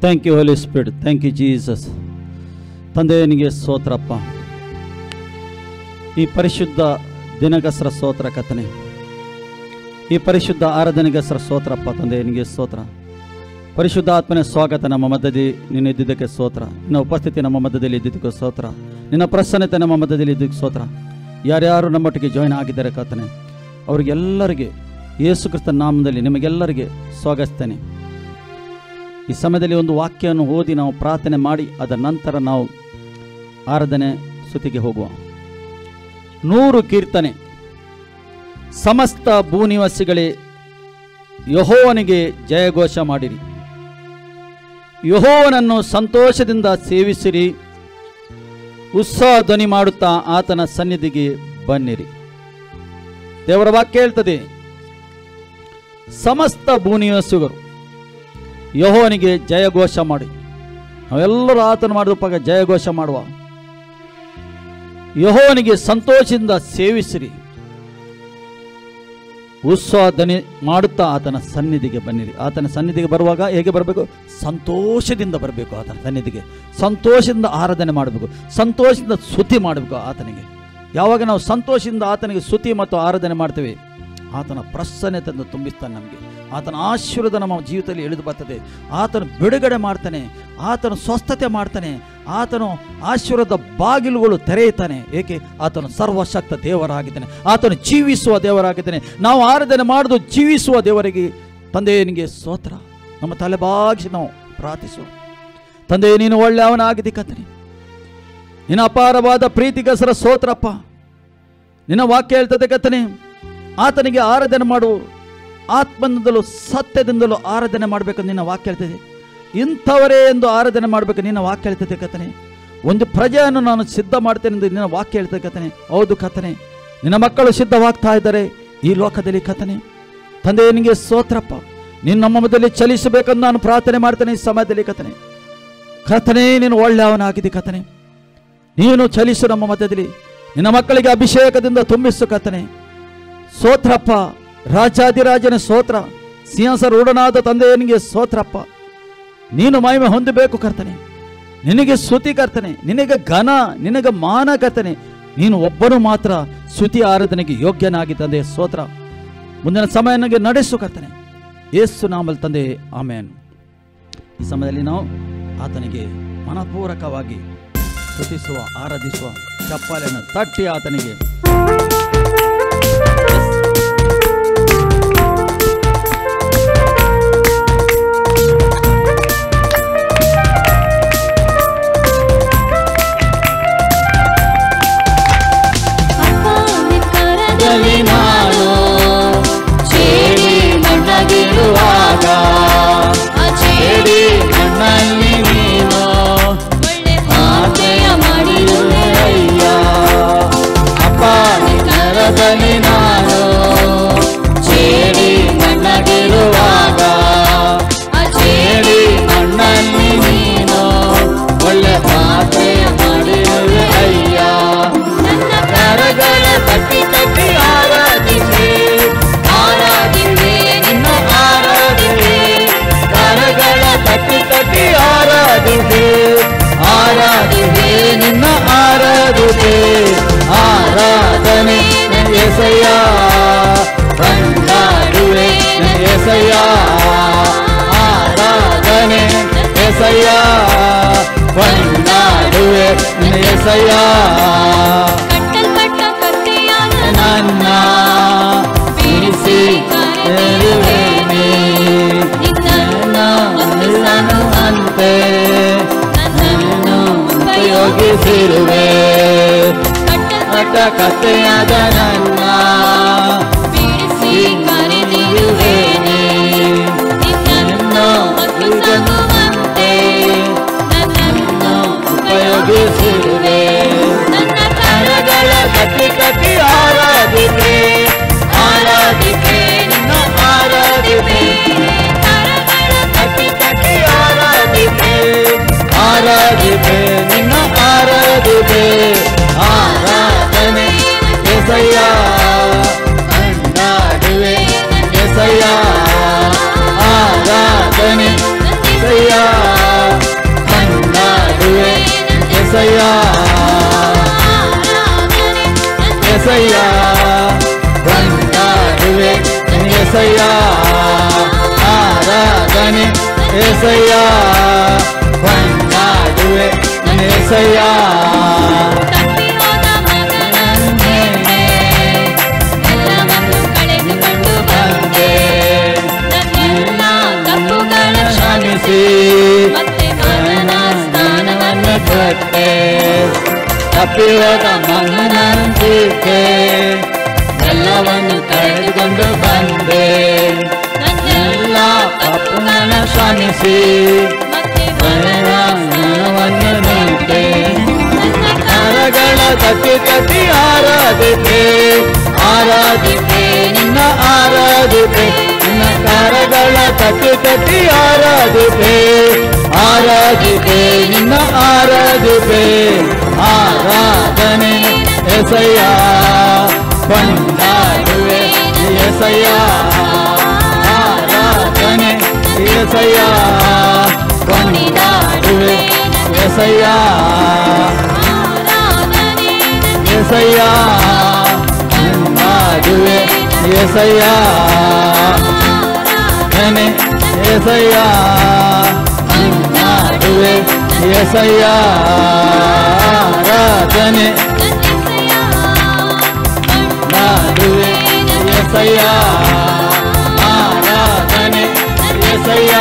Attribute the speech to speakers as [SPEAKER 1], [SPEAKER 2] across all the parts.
[SPEAKER 1] Thank you Holy Spirit, thank you Jesus. ತಂದೆಯನಿಗೆ ಸ್ತೋತ್ರಪ್ಪ. ಈ ಪರಿಶುದ್ಧ ದಿನಗಸರ ಸ್ತೋತ್ರ ಕರ್ತನೇ, ಈ ಪರಿಶುದ್ಧ ಆರಾಧನೆಗಸರ ಸ್ತೋತ್ರಪ್ಪ. ತಂದೆಯನಿಗೆ ಸ್ತೋತ್ರ. ಪರಿಶುದ್ಧ ಆತ್ಮನ ಸ್ವಾಗತ ನಮ್ಮ ಮಧ್ಯದಲ್ಲಿ ನೀನು ಇದ್ದಿದ್ದಕ್ಕೆ ಸ್ತೋತ್ರ. ನಿನ್ನ ಉಪಸ್ಥಿತಿ ನಮ್ಮ ಮಧ್ಯದಲ್ಲಿ ಇದ್ದಿದ್ದಕ್ಕೆ ಸ್ತೋತ್ರ. ನಿನ್ನ ಪ್ರಸನ್ನತೆ ನಮ್ಮ ಮಧ್ಯದಲ್ಲಿ ಇದ್ದಕ್ಕೆ ಸ್ತೋತ್ರ. ಯಾರ್ಯಾರು ನಮ್ಮೊಟ್ಟಿಗೆ ಜಾಯ್ನ್ ಆಗಿದ್ದಾರೆ ಕರ್ತನೇ, ಅವರಿಗೆಲ್ಲರಿಗೆ ಯೇಸು ಕ್ರಿಸ್ತನ ನಾಮದಲ್ಲಿ ನಿಮಗೆಲ್ಲರಿಗೆ ಸ್ವಾಗತಿಸ್ತೇನೆ. ಈ ಸಮಯದಲ್ಲಿ ಒಂದು ವಾಕ್ಯವನ್ನು ಓದಿ ನಾವು ಪ್ರಾರ್ಥನೆ ಮಾಡಿ ಅದರ ನಂತರ ನಾವು ಆರಾಧನೆ ಸ್ತುತಿಗೆ ಹೋಗುವ. 100 ಕೀರ್ತನೆ. ಸಮಸ್ತ ಭೂನಿವಾಸಿಗಳೇ, ಯೆಹೋವನಿಗೆ ಜಯಘೋಷ ಮಾಡಿರಿ. ಯೆಹೋವನನ್ನು ಸಂತೋಷದಿಂದ ಸೇವಿಸಿರಿ. ಉತ್ಸಾಹ ಧ್ವನಿ ಮಾಡುತ್ತಾ ಆತನ ಸನ್ನಿಧಿಗೆ ಬನ್ನಿರಿ. ದೇವರ ವಾಕ್ಯ ಹೇಳ್ತದೆ, ಸಮಸ್ತ ಭೂನಿವಾಸಿಗರು ಯೆಹೋವನಿಗೆ ಜಯಘೋಷ ಮಾಡಿ. ನಾವೆಲ್ಲರೂ ಆತನ ಮಾಡಿದಪ್ಪಾಗ ಜಯಘೋಷ ಮಾಡುವ. ಯೆಹೋವನಿಗೆ ಸಂತೋಷದಿಂದ ಸೇವಿಸಿರಿ. ಉತ್ಸಾಹ ಧ್ವನಿ ಮಾಡುತ್ತಾ ಆತನ ಸನ್ನಿಧಿಗೆ ಬನ್ನಿರಿ. ಆತನ ಸನ್ನಿಧಿಗೆ ಬರುವಾಗ ಹೇಗೆ ಬರಬೇಕು? ಸಂತೋಷದಿಂದ ಬರಬೇಕು. ಆತನ ಸನ್ನಿಧಿಗೆ ಸಂತೋಷದಿಂದ ಆರಾಧನೆ ಮಾಡಬೇಕು, ಸಂತೋಷದಿಂದ ಸ್ತುತಿ ಮಾಡಬೇಕು ಆತನಿಗೆ. ಯಾವಾಗ ನಾವು ಸಂತೋಷದಿಂದ ಆತನಿಗೆ ಸ್ತುತಿ ಮತ್ತು ಆರಾಧನೆ ಮಾಡ್ತೇವೆ, ಆತನ ಪ್ರಸನ್ನತೆಯನ್ನು ತುಂಬಿಸ್ತಾನೆ. ನಮಗೆ ಆತನ ಆಶೀರ್ವಾದ ನಮ್ಮ ಜೀವಿತದಲ್ಲಿ ಇಳಿದು ಬರ್ತದೆ. ಆತನು ಬಿಡುಗಡೆ ಮಾಡ್ತಾನೆ, ಆತನು ಸ್ವಸ್ಥತೆ ಮಾಡ್ತಾನೆ, ಆತನು ಆಶೀರ್ವಾದ ಬಾಗಿಲುಗಳು ತೆರೆಯುತ್ತಾನೆ. ಏಕೆ? ಆತನು ಸರ್ವಶಕ್ತ ದೇವರಾಗಿದ್ದಾನೆ, ಆತನು ಜೀವಿಸುವ ದೇವರಾಗಿದ್ದಾನೆ. ನಾವು ಆರಾಧನೆ ಮಾಡೋದು ಜೀವಿಸುವ ದೇವರಿಗೆ. ತಂದೆಯನಿಗೆ ಸ್ತೋತ್ರ. ನಮ್ಮ ತಲೆ ಬಾಗಿಸಿ ನಾವು ಪ್ರಾರ್ಥಿಸುವ. ತಂದೆ, ನೀನು ಒಳ್ಳೆಯವನಾಗಿದ್ದಿ ಕರ್ತನೇ. ನಿನ್ನ ಅಪಾರವಾದ ಪ್ರೀತಿಗಸರ ಸ್ತೋತ್ರಪ್ಪ. ನಿನ್ನ ವಾಕ್ಯ ಹೇಳ್ತದೆ ಕರ್ತನೇ, ಆತನಿಗೆ ಆರಾಧನೆ ಮಾಡು, ಆತ್ಮದಿಂದಲೂ ಸತ್ಯದಿಂದಲೂ ಆರಾಧನೆ ಮಾಡಬೇಕು. ನಿನ್ನ ವಾಕ್ಯ ಹೇಳ್ತದೆ, ಇಂಥವರೇ ಎಂದು ಆರಾಧನೆ ಮಾಡಬೇಕು. ನಿನ್ನ ವಾಕ್ಯ ಹೇಳ್ತದೆ ಕರ್ತನೇ. ಒಂದು ಪ್ರಜೆಯನ್ನು ನಾನು ಸಿದ್ಧ ಮಾಡ್ತೇನೆ ಎಂದು ನಿನ್ನ ವಾಕ್ಯ ಹೇಳ್ತದೆ ಕರ್ತನೇ. ಹೌದು ಕರ್ತನೇ, ನಿನ್ನ ಮಕ್ಕಳು ಸಿದ್ಧವಾಗ್ತಾ ಇದ್ದಾರೆ ಈ ಲೋಕದಲ್ಲಿ ಕರ್ತನೇ. ತಂದೆ, ನಿನಗೆ ಸ್ತೋತ್ರಪ್ಪ. ನೀನು ನಮ್ಮ ಮಧ್ಯದಲ್ಲಿ ಚಲಿಸಬೇಕೆಂದು ನಾನು ಪ್ರಾರ್ಥನೆ ಮಾಡ್ತೇನೆ ಈ ಸಮಯದಲ್ಲಿ ಕರ್ತನೇ. ಕರ್ತನೇ, ನೀನು ಒಳ್ಳೆಯವನಾಗಿದೆ ಕರ್ತನೇ. ನೀನು ಚಲಿಸು ನಮ್ಮ ಮಧ್ಯದಲ್ಲಿ. ನಿನ್ನ ಮಕ್ಕಳಿಗೆ ಅಭಿಷೇಕದಿಂದ ತುಂಬಿಸು ಕರ್ತನೇ. ಸ್ತೋತ್ರಪ್ಪ. ರಾಜಾದಿರಾಜನ ಸ್ತೋತ್ರ. ಸಿಂಹಾಸನರೂಢನಾದ ತಂದೆಯನಿಗೆ ಸ್ತೋತ್ರಪ್ಪ. ನೀನು ಮಹಿಮೆ ಹೊಂದಬೇಕು ಕರ್ತನೆ. ನಿನಗೆ ಸ್ತುತಿ ಕರ್ತನೆ, ನಿನಗೆ ಘನ, ನಿನಗೆ ಮಾನ ಕರ್ತನೆ. ನೀನು ಒಬ್ಬನು ಮಾತ್ರ ಸ್ತುತಿ ಆರಾಧನೆಗೆ ಯೋಗ್ಯನಾಗಿ ತಂದೆ. ಸ್ತೋತ್ರ. ಮುಂದಿನ ಸಮಯ ನನಗೆ ನಡೆಸು ಕರ್ತನೆ, ಯೇಸು ನಾಮದಲ್ಲಿ ತಂದೆ, ಆಮೇನ್. ಈ ಸಮಯದಲ್ಲಿ ನಾವು ಆತನಿಗೆ ಮನಪೂರ್ವಕವಾಗಿ ಸ್ತುತಿಸುವ, ಆರಾಧಿಸುವ, ಚಪ್ಪಾಳೆಯನ್ನು ತಟ್ಟಿ ಆತನಿಗೆ ನನ್ನ ಬಿಡಿಸಿ ಅಂತೆ ನನ್ನನ್ನು ಉಪಯೋಗಿಸಿರುವೆ. ಕಥೆಯಾದ ನನ್ನ ಬಿಡಿಸಿ ಕರೆದಿರುವೇನೆ. ನಿನ್ನನ್ನು ಉಪಯೋಗಿಸುವಂತೆ ನನ್ನನ್ನು ಉಪಯೋಗಿಸಿರುವೆ. ನನ್ನ ಕರಗಳ ಕಟ್ಟಿ ಕಟ್ಟಿ ಆರಾಧಿಕೆ, ಆರಾಧಿಕೆ, ನಿನ್ನ ಆರಾಧಿಕೆ. ಕರಗಳ ಕಟ್ಟಿ ಕಟ್ಟಿ ಆರಾಧಿಕೆ, ಆರಾಧಿಕೆ, ನಿನ್ನ ಆರಾಧಿಕೆ. ಆರಾಧನೆ ಎಸಯ್ಯ, ಕೊಂಡಾಡುವೆ ಎಸಯ್ಯ. ಆರಾಧನೆ ಎಸಯ್ಯ. ಏಸಯ್ಯ ಏಸಯ್ಯ ಕೊಂಡಾಡುವೆ ಏಸಯ್ಯ ಆರಾಧನೆ ಏಸಯ್ಯ ಕೊಂಡಾಡುವೆ ಏಸಯ್ಯ ಸ್ಥಾನವನ್ನು ಕೊಟ್ಟೆ ತಪ್ಪಿಹೋದ ಮಗನಂತಿದ್ದೆ ಎಲ್ಲವನ್ನು ಕಳೆದುಕೊಂಡು ಬಂದೆ ಎಲ್ಲ ತಪ್ಪುಗಳ ಕ್ಷಮಿಸಿ ಮರಣವನ್ನು ನೀಡಿದೆ ಕರಗಳ ತಟ್ಟಿ ತಟ್ಟಿ ಆರಾಧಿತೆ ಆರಾಧಿತೆ ನಿನ್ನ ಆರಾಧಿತೆ ನಿನ್ನ ಕರಗಳ ತಟ್ಟಿ ತಟ್ಟಿ ಆರಾಧಿತೆ ಆರಾಧಿತೆ ನಿನ್ನ ಆರಾಧಿತೆ ಆರಾಧನೆ ಏಸಯ್ಯ ಕೊಂಡಾಡುವೆ ಏಸಯ್ಯ ಆರಾಧನೆ ಏಸಯ್ಯ ಕೊಂಡಾಡುವೆ ಏಸಯ್ಯ ಏಸಯ್ಯ ಕೊಂಡಾಡುವೆ ಏಸಯ್ಯ ಏಸಯ್ಯ ಕೊಂಡಾಡುವೆ ಏಸಯ್ಯ ಆರಾಧನೆ ಕೊಂಡಾಡುವೆ ಏಸಯ್ಯ ಆರಾಧನೆ ಏಸಯ್ಯ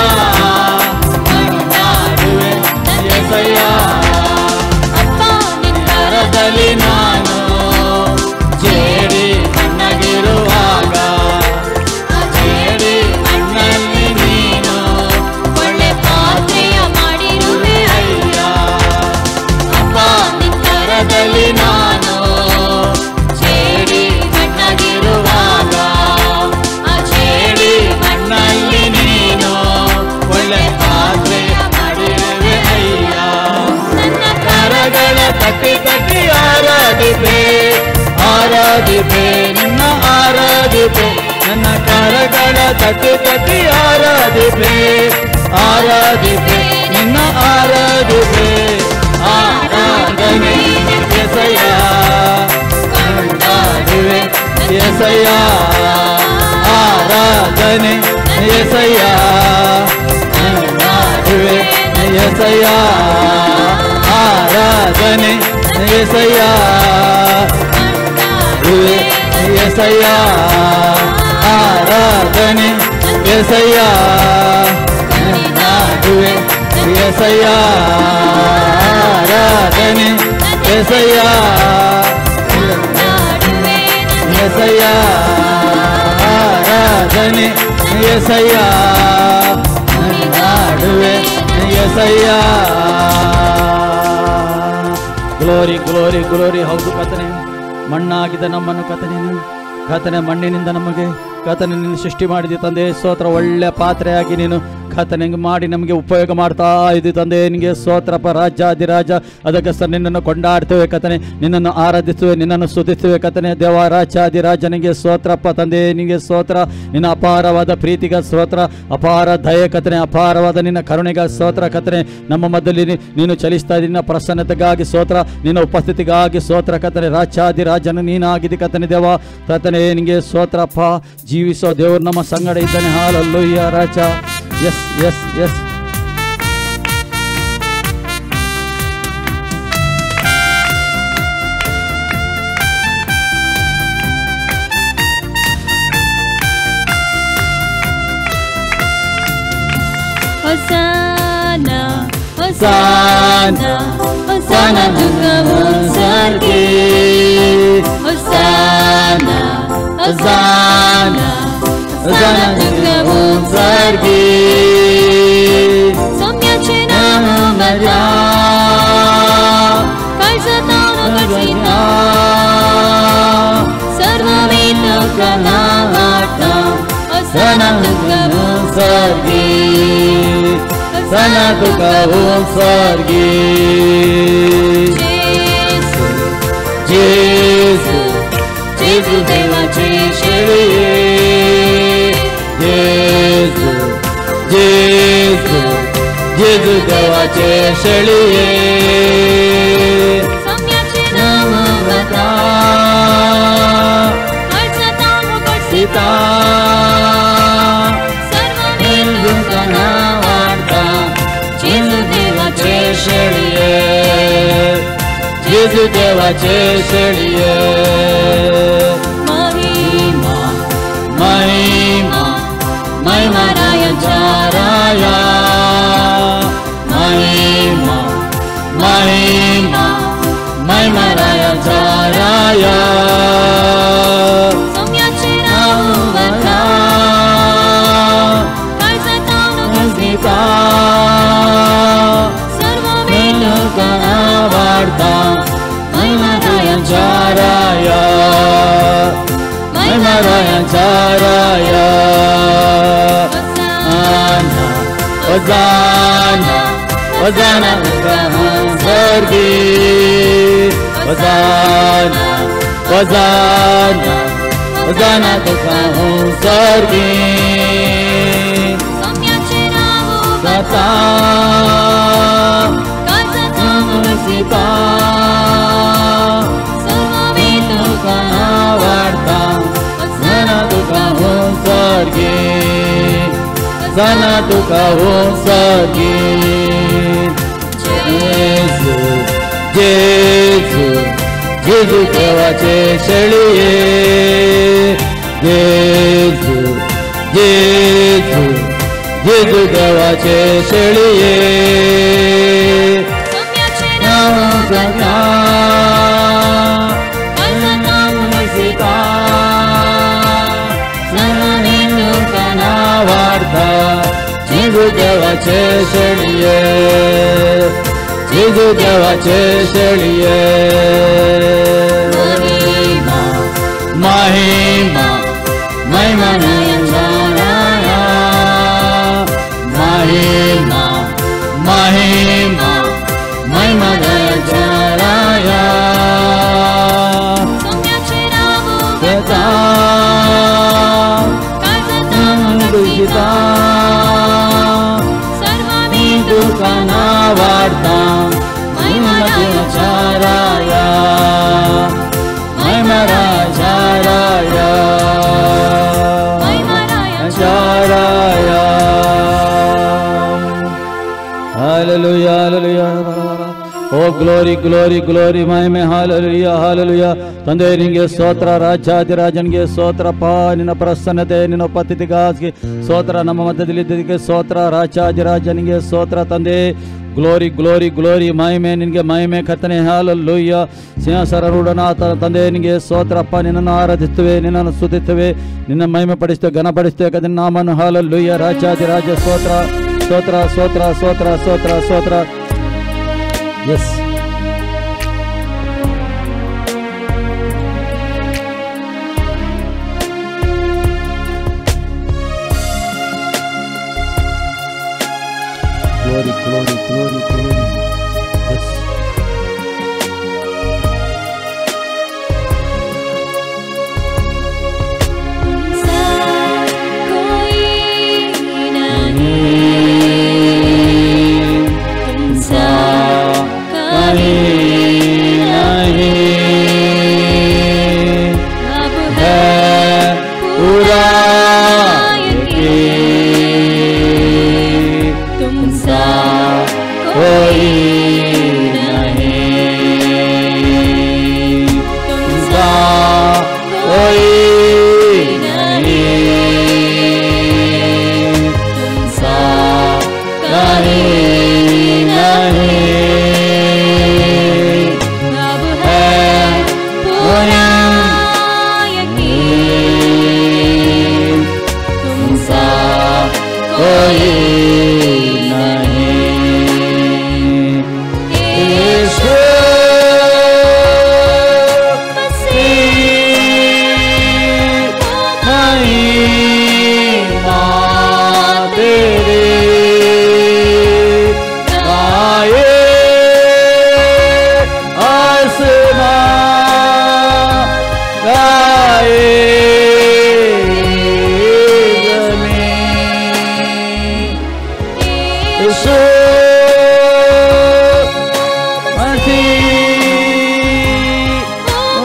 [SPEAKER 1] ಕೊಂಡಾಡುವೆ ಏಸಯ್ಯ ಕರದಲ್ಲಿ ನಾನು ಜೇಡಿ ಮಣ್ಣಗಿರುವಾಗ ಜೇಡಿ ಮಣ್ಣಲ್ಲಿ ನೀನು ಒಳ್ಳೆ ಪಾತ್ರೆಯ ಮಾಡಿರುವೆ ಅಯ್ಯ ಅಪ್ಪ ನಿನ್ನರದಲ್ಲಿ ನಾನು ಜೇಡಿ ಮಣ್ಣಗಿರುವಾಗ ಆ ಜೇಡಿ ಮಣ್ಣಲ್ಲಿ ನೀನು ಒಳ್ಳೆ ಪಾತ್ರೆಯ ಮಾಡಿರುವೆ ಅಯ್ಯ ನನ್ನ ಕರಗಳ ತಟ್ಟಿ ತಟ್ಟಿ ಆರಾಧಿತೆ ಆರಾಧಿತೆ ನಿನ್ನ ಆರಾಧಿತೆ ನನ್ನ ಕರಗಳ ತಟ್ಟಿ ತಟ್ಟಿ ಆರಾಧಿತೆ ಆರಾಧಿತೆ ನಿನ್ನ ಆರಾಧಿತೆ ಆರಾಧನೆ ಏಸಯ್ಯ ಕೊಂಡಾಡುವೆ ಏಸಯ್ಯ ಆರಾಧನೆ ಏಸಯ್ಯ ಕೊಂಡಾಡುವೆ ಏಸಯ್ಯ ಆರಾಧನೆ ಏಸಯ್ಯ ಏಸಯ್ಯ ಆರಾಧನೆ ಏಸಯ್ಯ ಕೊಂಡಾಡುವೆ ಏಸಯ್ಯ ಆರಾಧನೆ ಏಸಯ್ಯ ಏಸಯ್ಯ ಆರಾಧನೆ ಏಸಯ್ಯ ಕೊಂಡಾಡುವೆ ಏಸಯ್ಯ ಗ್ಲೋರಿ ಗ್ಲೋರಿ ಗ್ಲೋರಿ. ಹೌದು ಕರ್ತನೇ, ಮಣ್ಣಾಗಿದ್ದ ನಮ್ಮನ್ನು ಕರ್ತನೇ ಮಣ್ಣಿನಿಂದ ನಮಗೆ ಕರ್ತನೇ ನೀನು ಸೃಷ್ಟಿ ಮಾಡಿದೆ ತಂದೆ. ಸ್ತೋತ್ರ. ಒಳ್ಳೆ ಪಾತ್ರೆಯಾಗಿ ನೀನು ಕರ್ತನೇ ಮಾಡಿ ನಮಗೆ ಉಪಯೋಗ ಮಾಡ್ತಾ ಇದ್ದೀವಿ ತಂದೆ. ನಿನಗೆ ಸ್ತೋತ್ರಪ್ಪ ರಾಜಾಧಿರಾಜ. ಅದಕ್ಕೋಸ್ಕರ ನಿನ್ನನ್ನು ಕೊಂಡಾಡ್ತೇವೆ ಕರ್ತನೇ, ನಿನ್ನನ್ನು ಆರಾಧಿಸುವೆ, ನಿನ್ನನ್ನು ಸ್ತುತಿಸುವೆ ಕರ್ತನೇ. ದೇವ ರಾಜಾಧಿರಾಜನಿಗೆ ಸ್ತೋತ್ರಪ್ಪ ತಂದೆ. ನಿನಗೆ ಸ್ತೋತ್ರ. ನಿನ್ನ ಅಪಾರವಾದ ಪ್ರೀತಿಗೆ ಸ್ತೋತ್ರ, ಅಪಾರ ದಯೆ ಕರ್ತನೇ, ಅಪಾರವಾದ ನಿನ್ನ ಕರುಣೆಗೆ ಸ್ತೋತ್ರ ಕರ್ತನೇ. ನಮ್ಮ ಮಧ್ಯದಲ್ಲಿ ನೀನು ಚಲಿಸ್ತಾ ಇದ್ದ ನಿನ್ನ ಪ್ರಸನ್ನತೆಗಾಗಿ ಸ್ತೋತ್ರ, ನಿನ್ನ ಉಪಸ್ಥಿತಿಗಾಗಿ ಸ್ತೋತ್ರ ಕರ್ತನೇ. ರಾಜಾಧಿರಾಜನು ನೀನಾಗಿದೆ ಕರ್ತನೇ. ದೇವ ಕರ್ತನೇ ನಿನಗೆ ಸ್ತೋತ್ರಪ್ಪ. ಜೀವಿಸೋ ದೇವರು ನಮ್ಮ ಸಂಗಡ ಇದ್ದಾನೆ. ಹಾಲೆಲೂಯಾ ರಾಜ. S S S.
[SPEAKER 2] Hosanna, Hosanna, Hosanna Dukamu Sargi. Hosanna, Hosanna, Hosanna Dukamu Sargi. Somyache namu Maria, Kaisatanu Karsina, Sarvamitu Kanavata, Hosanna Dukamu Sargi. Hosanna Dukamu Sargi. Jesus, Jesus Deva Jeshriye. Jesus, Jesus,
[SPEAKER 1] जेजू देवाचे शेळये
[SPEAKER 2] सम्याचे नाम वता अर्चता मुगसिता सर्व मेलुकना वार्ता जेजू देवाचे
[SPEAKER 1] शेळये जेजू देवाचे शेळये
[SPEAKER 2] महिमा
[SPEAKER 1] महिमा
[SPEAKER 2] महिमा रायाच्या
[SPEAKER 1] राया महिमा महिमा महिमा रायाचा राया
[SPEAKER 2] सम्याचे नाम वता अर्चता मुगसिता सर्व मेलुकना
[SPEAKER 1] वार्ता महिमा रायाचा राया महिमा रायाचा राया Hosanna, Hosanna, Hosanna, Sargi, Hosanna, Hosanna, Hosanna, Hosanna, Sargi,
[SPEAKER 2] सम्याचे नाम
[SPEAKER 1] Gata,
[SPEAKER 2] अर्चता
[SPEAKER 1] Sita,
[SPEAKER 2] सर्व मेलुकना
[SPEAKER 1] Varta, Sana Duka, Sargi. Sana Duka Sargi Jesu Jesu Jesu देवाचे शेळये Jesu Jesu Jesu देवाचे शेळये
[SPEAKER 2] सम्याचे
[SPEAKER 1] नाम
[SPEAKER 2] नाम
[SPEAKER 1] सदा
[SPEAKER 2] अर्चता मुगसिता सर्व मेलुकना
[SPEAKER 1] वार्ता जेजू देवाचे शेळये जेजू देवाचे शेळये
[SPEAKER 2] महिमा
[SPEAKER 1] महिमा महिमा रायाचा राया महिमा महिमा महिमा रायाचा राया
[SPEAKER 2] सम्याचे नाम
[SPEAKER 1] देता
[SPEAKER 2] अर्चता
[SPEAKER 1] दुखिता
[SPEAKER 2] सर्व
[SPEAKER 1] दुकाना वार्ता महिमा रायाचा राया महिमा रायाचा राया
[SPEAKER 2] महिमा रायाच्या
[SPEAKER 1] राया हालेलुया हालेलुया ಓ ಗ್ಲೋರಿ ಗ್ಲೋರಿ ಗ್ಲೋರಿ ಮಹಿಮೆ ಹಾಲೆಲೂಯ ಹಾಲೆಲೂಯ ತಂದೆ ನಿನಗೆ ಸ್ತೋತ್ರ ರಾಜಾಧಿರಾಜನಿಗೆ ಸ್ತೋತ್ರಪ್ಪ ನಿನ್ನ ಪ್ರಸನ್ನತೆ ನಿನ್ನ ಉಪಸ್ಥಿತಿಗಾಗಿ ಸ್ತೋತ್ರ ನಮ್ಮ ಮಧ್ಯದಲ್ಲಿದ್ದದಕ್ಕೆ ಸ್ತೋತ್ರ ರಾಜಾಧಿರಾಜನಿಗೆ ಸ್ತೋತ್ರ ತಂದೆ ಗ್ಲೋರಿ ಗ್ಲೋರಿ ಗ್ಲೋರಿ ಮಹಿಮೆ ನಿನಗೆ ಮಹಿಮೆ ಕರ್ತನೆ ಹಾಲೆಲೂಯ ಸಿಂಹಾಸನಾರೂಢನಾಥ ತಂದೆ ನಿನಗೆ ಸ್ತೋತ್ರಪ್ಪ ನಿನ್ನನ್ನು ಆರಾಧಿಸುತ್ತೇವೆ ನಿನ್ನನ್ನು ಸ್ತುತಿಸುತ್ತೇವೆ ನಿನ್ನ ಮಹಿಮೆ ಪಡಿಸ್ತೇವೆ ಘನ ಪಡಿಸ್ತೇವೆ ಕದ ನಾಮನು ಹಾಲೆಲೂಯ ರಾಜಾಧಿರಾಜ ಸ್ತೋತ್ರ ಸ್ತೋತ್ರ ಸ್ತೋತ್ರ ಸ್ತೋತ್ರ ಸ್ತೋತ್ರ ಸ್ತೋತ್ರ Yes. Glory, glory, glory, glory. Yes.
[SPEAKER 2] तुमसा कोई नहीं तुमसा अब है
[SPEAKER 1] पूरा
[SPEAKER 2] तुमसा
[SPEAKER 1] कोई
[SPEAKER 2] नहीं तुमसा
[SPEAKER 1] कोई
[SPEAKER 2] तुमसा अब है पूरा यकीन तुमसा कोई नहीं
[SPEAKER 1] ಸ್ತುತಿ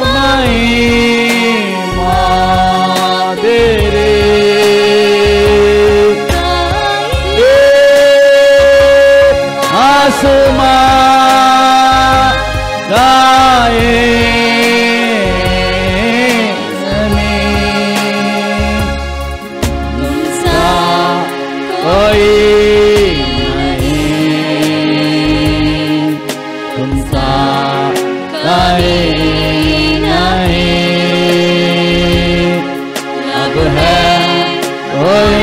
[SPEAKER 1] ಮಹಿಮಾ तेरे आसमां गाए जमीन तुमसा कोई नहीं तुमसा कोई नहीं अब है कोई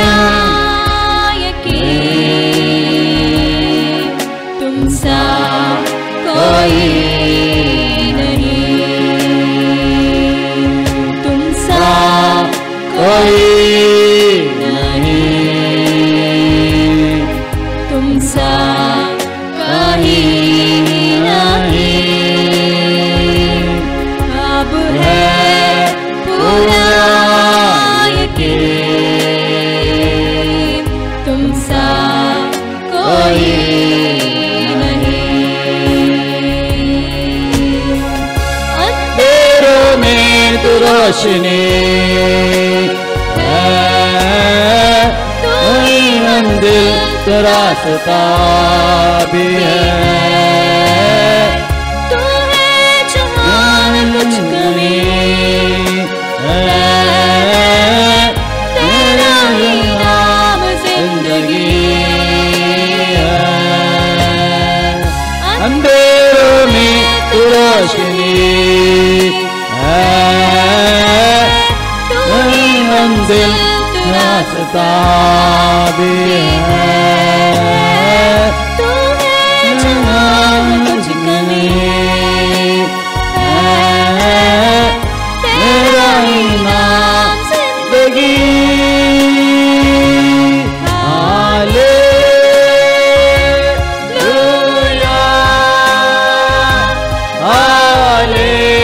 [SPEAKER 2] तुमसा कोई नहीं तुमसा
[SPEAKER 1] कोई नहीं
[SPEAKER 2] तुमसा कोई नहीं अब है पूरा यकीन तुमसा कोई
[SPEAKER 1] रोशनी है तू ही मंदिर तो रास्ता भी है
[SPEAKER 2] तू है जहाँ में कुछ कमी है तेरा ही नाम जिंदगी है
[SPEAKER 1] अंधेरों में तू रोशनी मंदिर रास्ता भी है
[SPEAKER 2] तू है जहाँ कुछ कमी है तेरा ही नाम जिंदगी
[SPEAKER 1] हालेलुया हालेलुया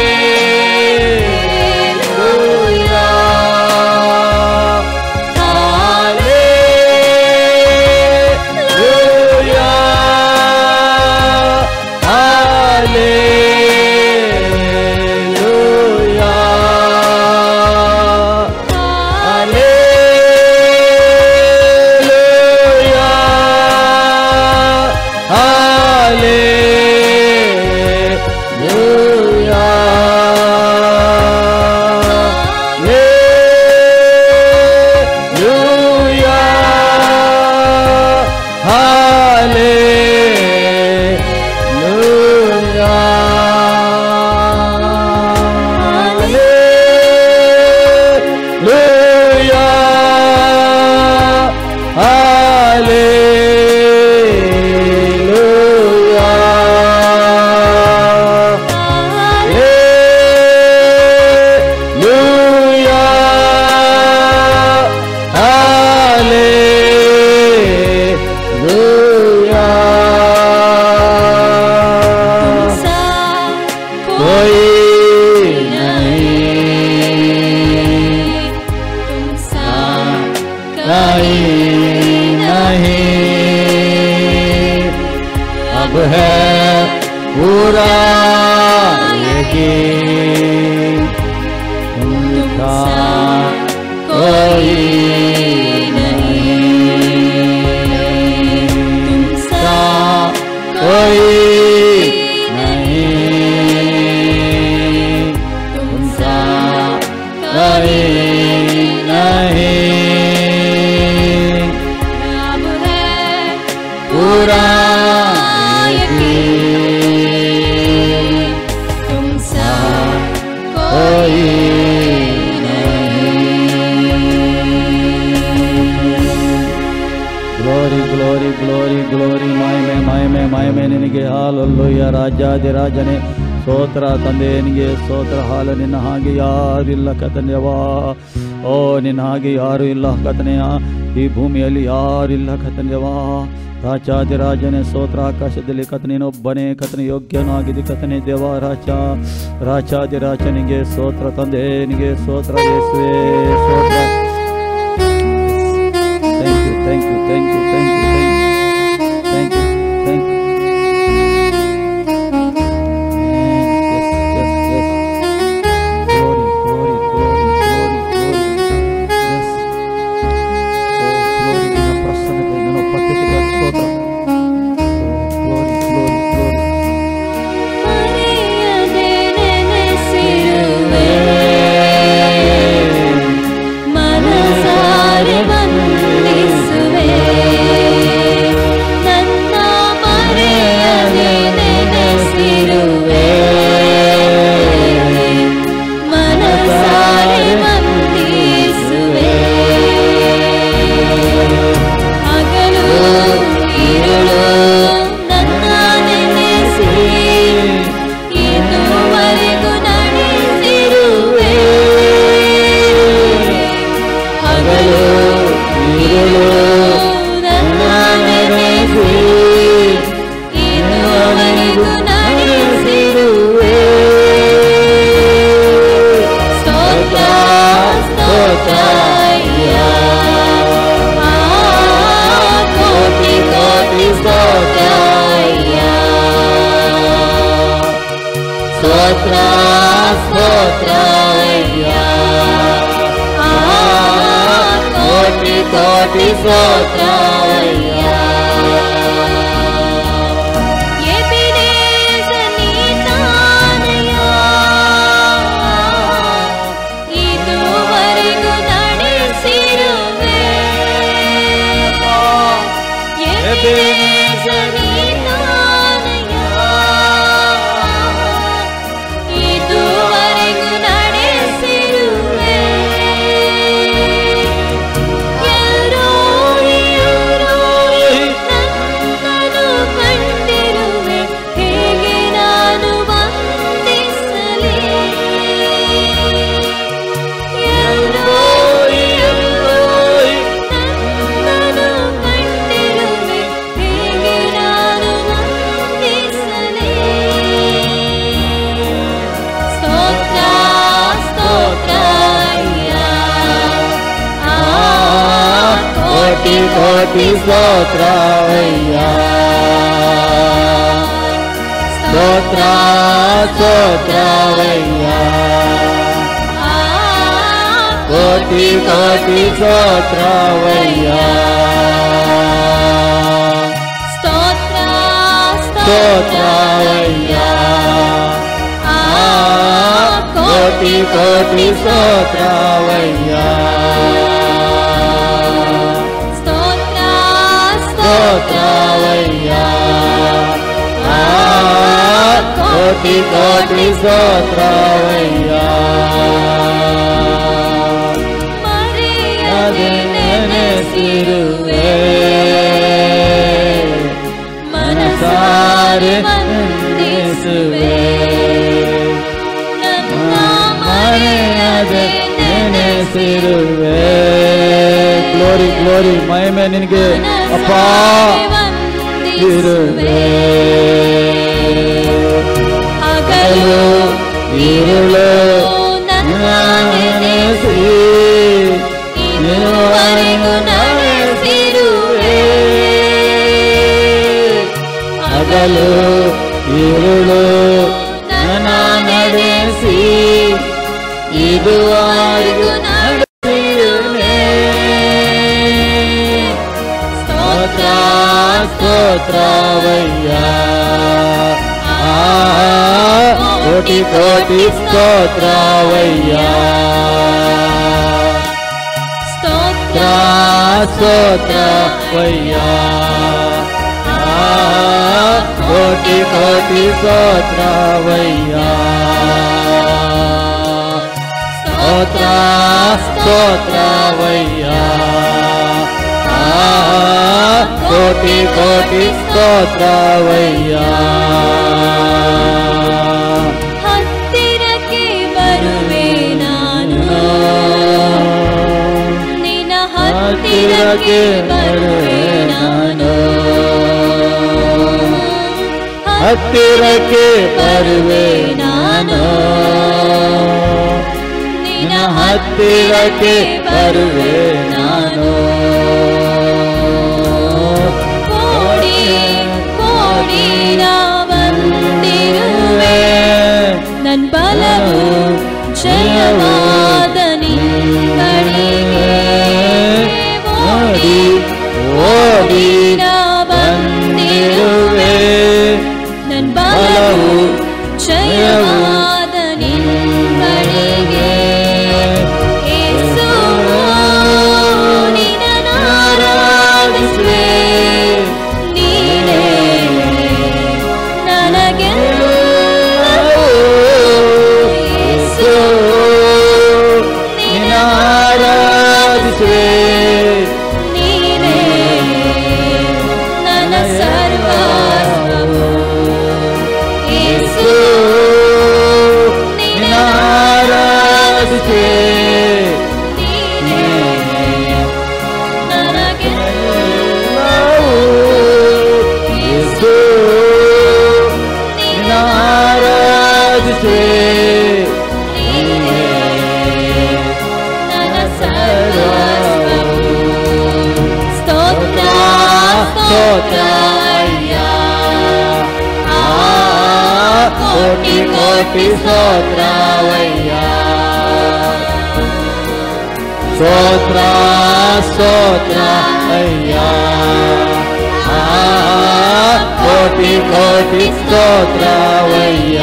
[SPEAKER 1] ರಾಜಾದಿರಾಜನೇ ಸ್ತೋತ್ರ ತಂದೆಯನಿಗೆ ಸ್ತೋತ್ರ ಹಾಲು ನಿನ್ನ ಹಾಗೆ ಯಾರಿಲ್ಲ ಕತನೆಯವಾ ಓ ನಿನ್ನ ಹಾಗೆ ಯಾರು ಇಲ್ಲ ಕತನೆಯ ಈ ಭೂಮಿಯಲ್ಲಿ ಯಾರಿಲ್ಲ ಕತನೆಯವಾ ರಾಜಾದಿರಾಜನೇ ಸ್ತೋತ್ರ ಆಕಾಶದಲ್ಲಿ ಕತನೇನೊಬ್ಬನೇ ಕತನೆ ಯೋಗ್ಯನಾಗಿದೆ ಕತನೆ ದೇವ ರಾಜಾದಿರಾಜನಿಗೆ ಸ್ತೋತ್ರ ತಂದೆಯನಿಗೆ ಸ್ತೋತ್ರ ಯೇಸುವೇ ಸ್ತೋತ್ರ thank you thank you thank you thank you thank you thank you
[SPEAKER 2] ಸ್ತೋತ್ರ ಸ್ತೋತ್ರ ಕೋಟಿ ಕೋಟಿ ಸ್ತೋತ್ರ ಇದುವರೆಗೂ ನಡೆಸಿರುವೆ ನನ್ನನ್ನು ಕಂಡಿರುವೆ ಹೇಗೆ ನಾನು ವಂದಿಸಲಿ ನನ್ನನ್ನು ಕಂಡಿರುವೆ ಹೇಗೆ ನಾನು ವಂದಿಸಲಿ ಸ್ತೋತ್ರ ಸ್ತೋತ್ರ ಕೋಟಿ ಕೋಟಿ ಸ್ತೋತ್ರ ಸ್ತೋತ್ರ ಸ್ತೋತ್ರ ಕೋಟಿ ಕೋಟಿ ಸ್ತೋತ್ರ ಸ್ತೋತ್ರ ಸ್ತೋತ್ರ ಕೋಟಿ ಕೋಟಿ ಸ್ತೋತ್ರ ಸ್ತೋತ್ರ ಸ್ತೋತ್ರ ಕೋಟಿ ಕೋಟಿ ಸ್ತೋತ್ರ ಮರೆಯದೆ ನೆನೆಸಿರುವೆ ಮನಸಾರೆ ವಂದಿಸುವೆ ನನ್ನ ಮರೆಯದೆ ನೆನೆಸಿರುವೆ
[SPEAKER 1] ಗ್ಲೋರಿ ಗ್ಲೋರಿ ಮಹಿಮೆ ನಿನಗೆ ಅಪ್ಪ ಇರುವೆ
[SPEAKER 2] ಹಗಲು
[SPEAKER 1] ಇರುಳು
[SPEAKER 2] ನೆನೆಸಿ ಇದುವರೆಗೂ ನಡೆಸಿರುವೆ
[SPEAKER 1] ಹಗಲು ಇರುಳು ನನ್ನ ನಡೆಸಿ ಇದುವರೆಗೂ ನಡೆಸಿರುವೆ ಸ್ತೋತ್ರ ಸ್ತೋತ್ರವಯ್ಯ ಕೋಟಿ ಕೋಟಿ ಸ್ತೋತ್ರವಯ್ಯ
[SPEAKER 2] ಸ್ತೋತ್ರ
[SPEAKER 1] ಸ್ತೋತ್ರವಯ್ಯ ಕೋಟಿ ಕೋಟಿ ಸ್ತೋತ್ರವಯ್ಯ ಸ್ತೋತ್ರ ಸ್ತೋತ್ರವಯ್ಯ ಕೋಟಿ ಕೋಟಿ ಸ್ತೋತ್ರವಯ್ಯ
[SPEAKER 2] ಹತ್ತಿರಕ್ಕೆ ಬರುವೆ ನಾನು ನಿನ್ನ ಹತ್ತಿರಕ್ಕೆ ಬರುವೆ ನಾನು
[SPEAKER 1] ಹತ್ತಿರಕ್ಕೆ ಬರುವೆ ನಾನು ನಿನ್ನ ಹತ್ತಿರಕ್ಕೆ ಬರುವೆ ನಾನು
[SPEAKER 2] ಕೋಡಿ ಕೋಡಿ ಬಂದಿರುವೆ ನನ್ನ ಬಲವು ಜಯವಾದ ನಿನ್ನಡಿಗೆ ಓಡಿ
[SPEAKER 1] ಓಡಿ
[SPEAKER 2] ಬಂದಿರುವೆ ನನ್ನ ಬಲವು ಜಯವಾದ ನಿನ್ನಡಿಗೆ ಯೇಸು ನಿನ್ನನ್ನು ಆರಾಧಿಸುವೆ ನೀನೇ ನನಗೆಲ್ಲವೂ ಯೇಸು
[SPEAKER 1] ನಿನ್ನ ಆರಾಧಿಸುವೆ
[SPEAKER 2] ನೀನೇ ನನ್ನ ಸರ್ವಸ್ವವು ಯೇಸು
[SPEAKER 1] ಕೋಟಿ ಸ್ತೋತ್ರವಯ್ಯ ಸ್ತೋತ್ರ ಸ್ತೋತ್ರ ಅಯ್ಯ ಕೋಟಿ ಕೋಟಿ ಸ್ತೋತ್ರವಯ್ಯ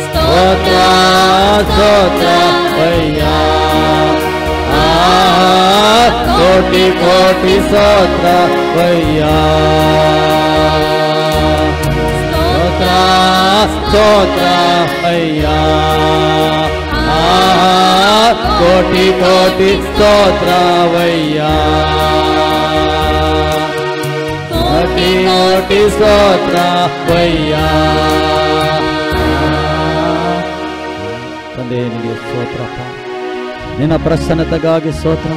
[SPEAKER 1] ಸ್ತೋತ್ರ ಸ್ತೋತ್ರವಯ್ಯ ಕೋಟಿ ಕೋಟಿ ಸ್ತೋತ್ರವಯ್ಯ ಸ್ತೋತ್ರ ಸ್ತೋತ್ರವಯ್ಯ ಕೋಟಿ ಕೋಟಿ ಸ್ತೋತ್ರವಯ್ಯ ಕೋಟಿ ಕೋಟಿ ಸ್ತೋತ್ರವಯ್ಯ ತಂದೆ ನಿನಗೆ ಸ್ತೋತ್ರಪ್ಪ. ನಿನ್ನ ಪ್ರಸನ್ನತೆಗಾಗಿ ಸ್ತೋತ್ರ,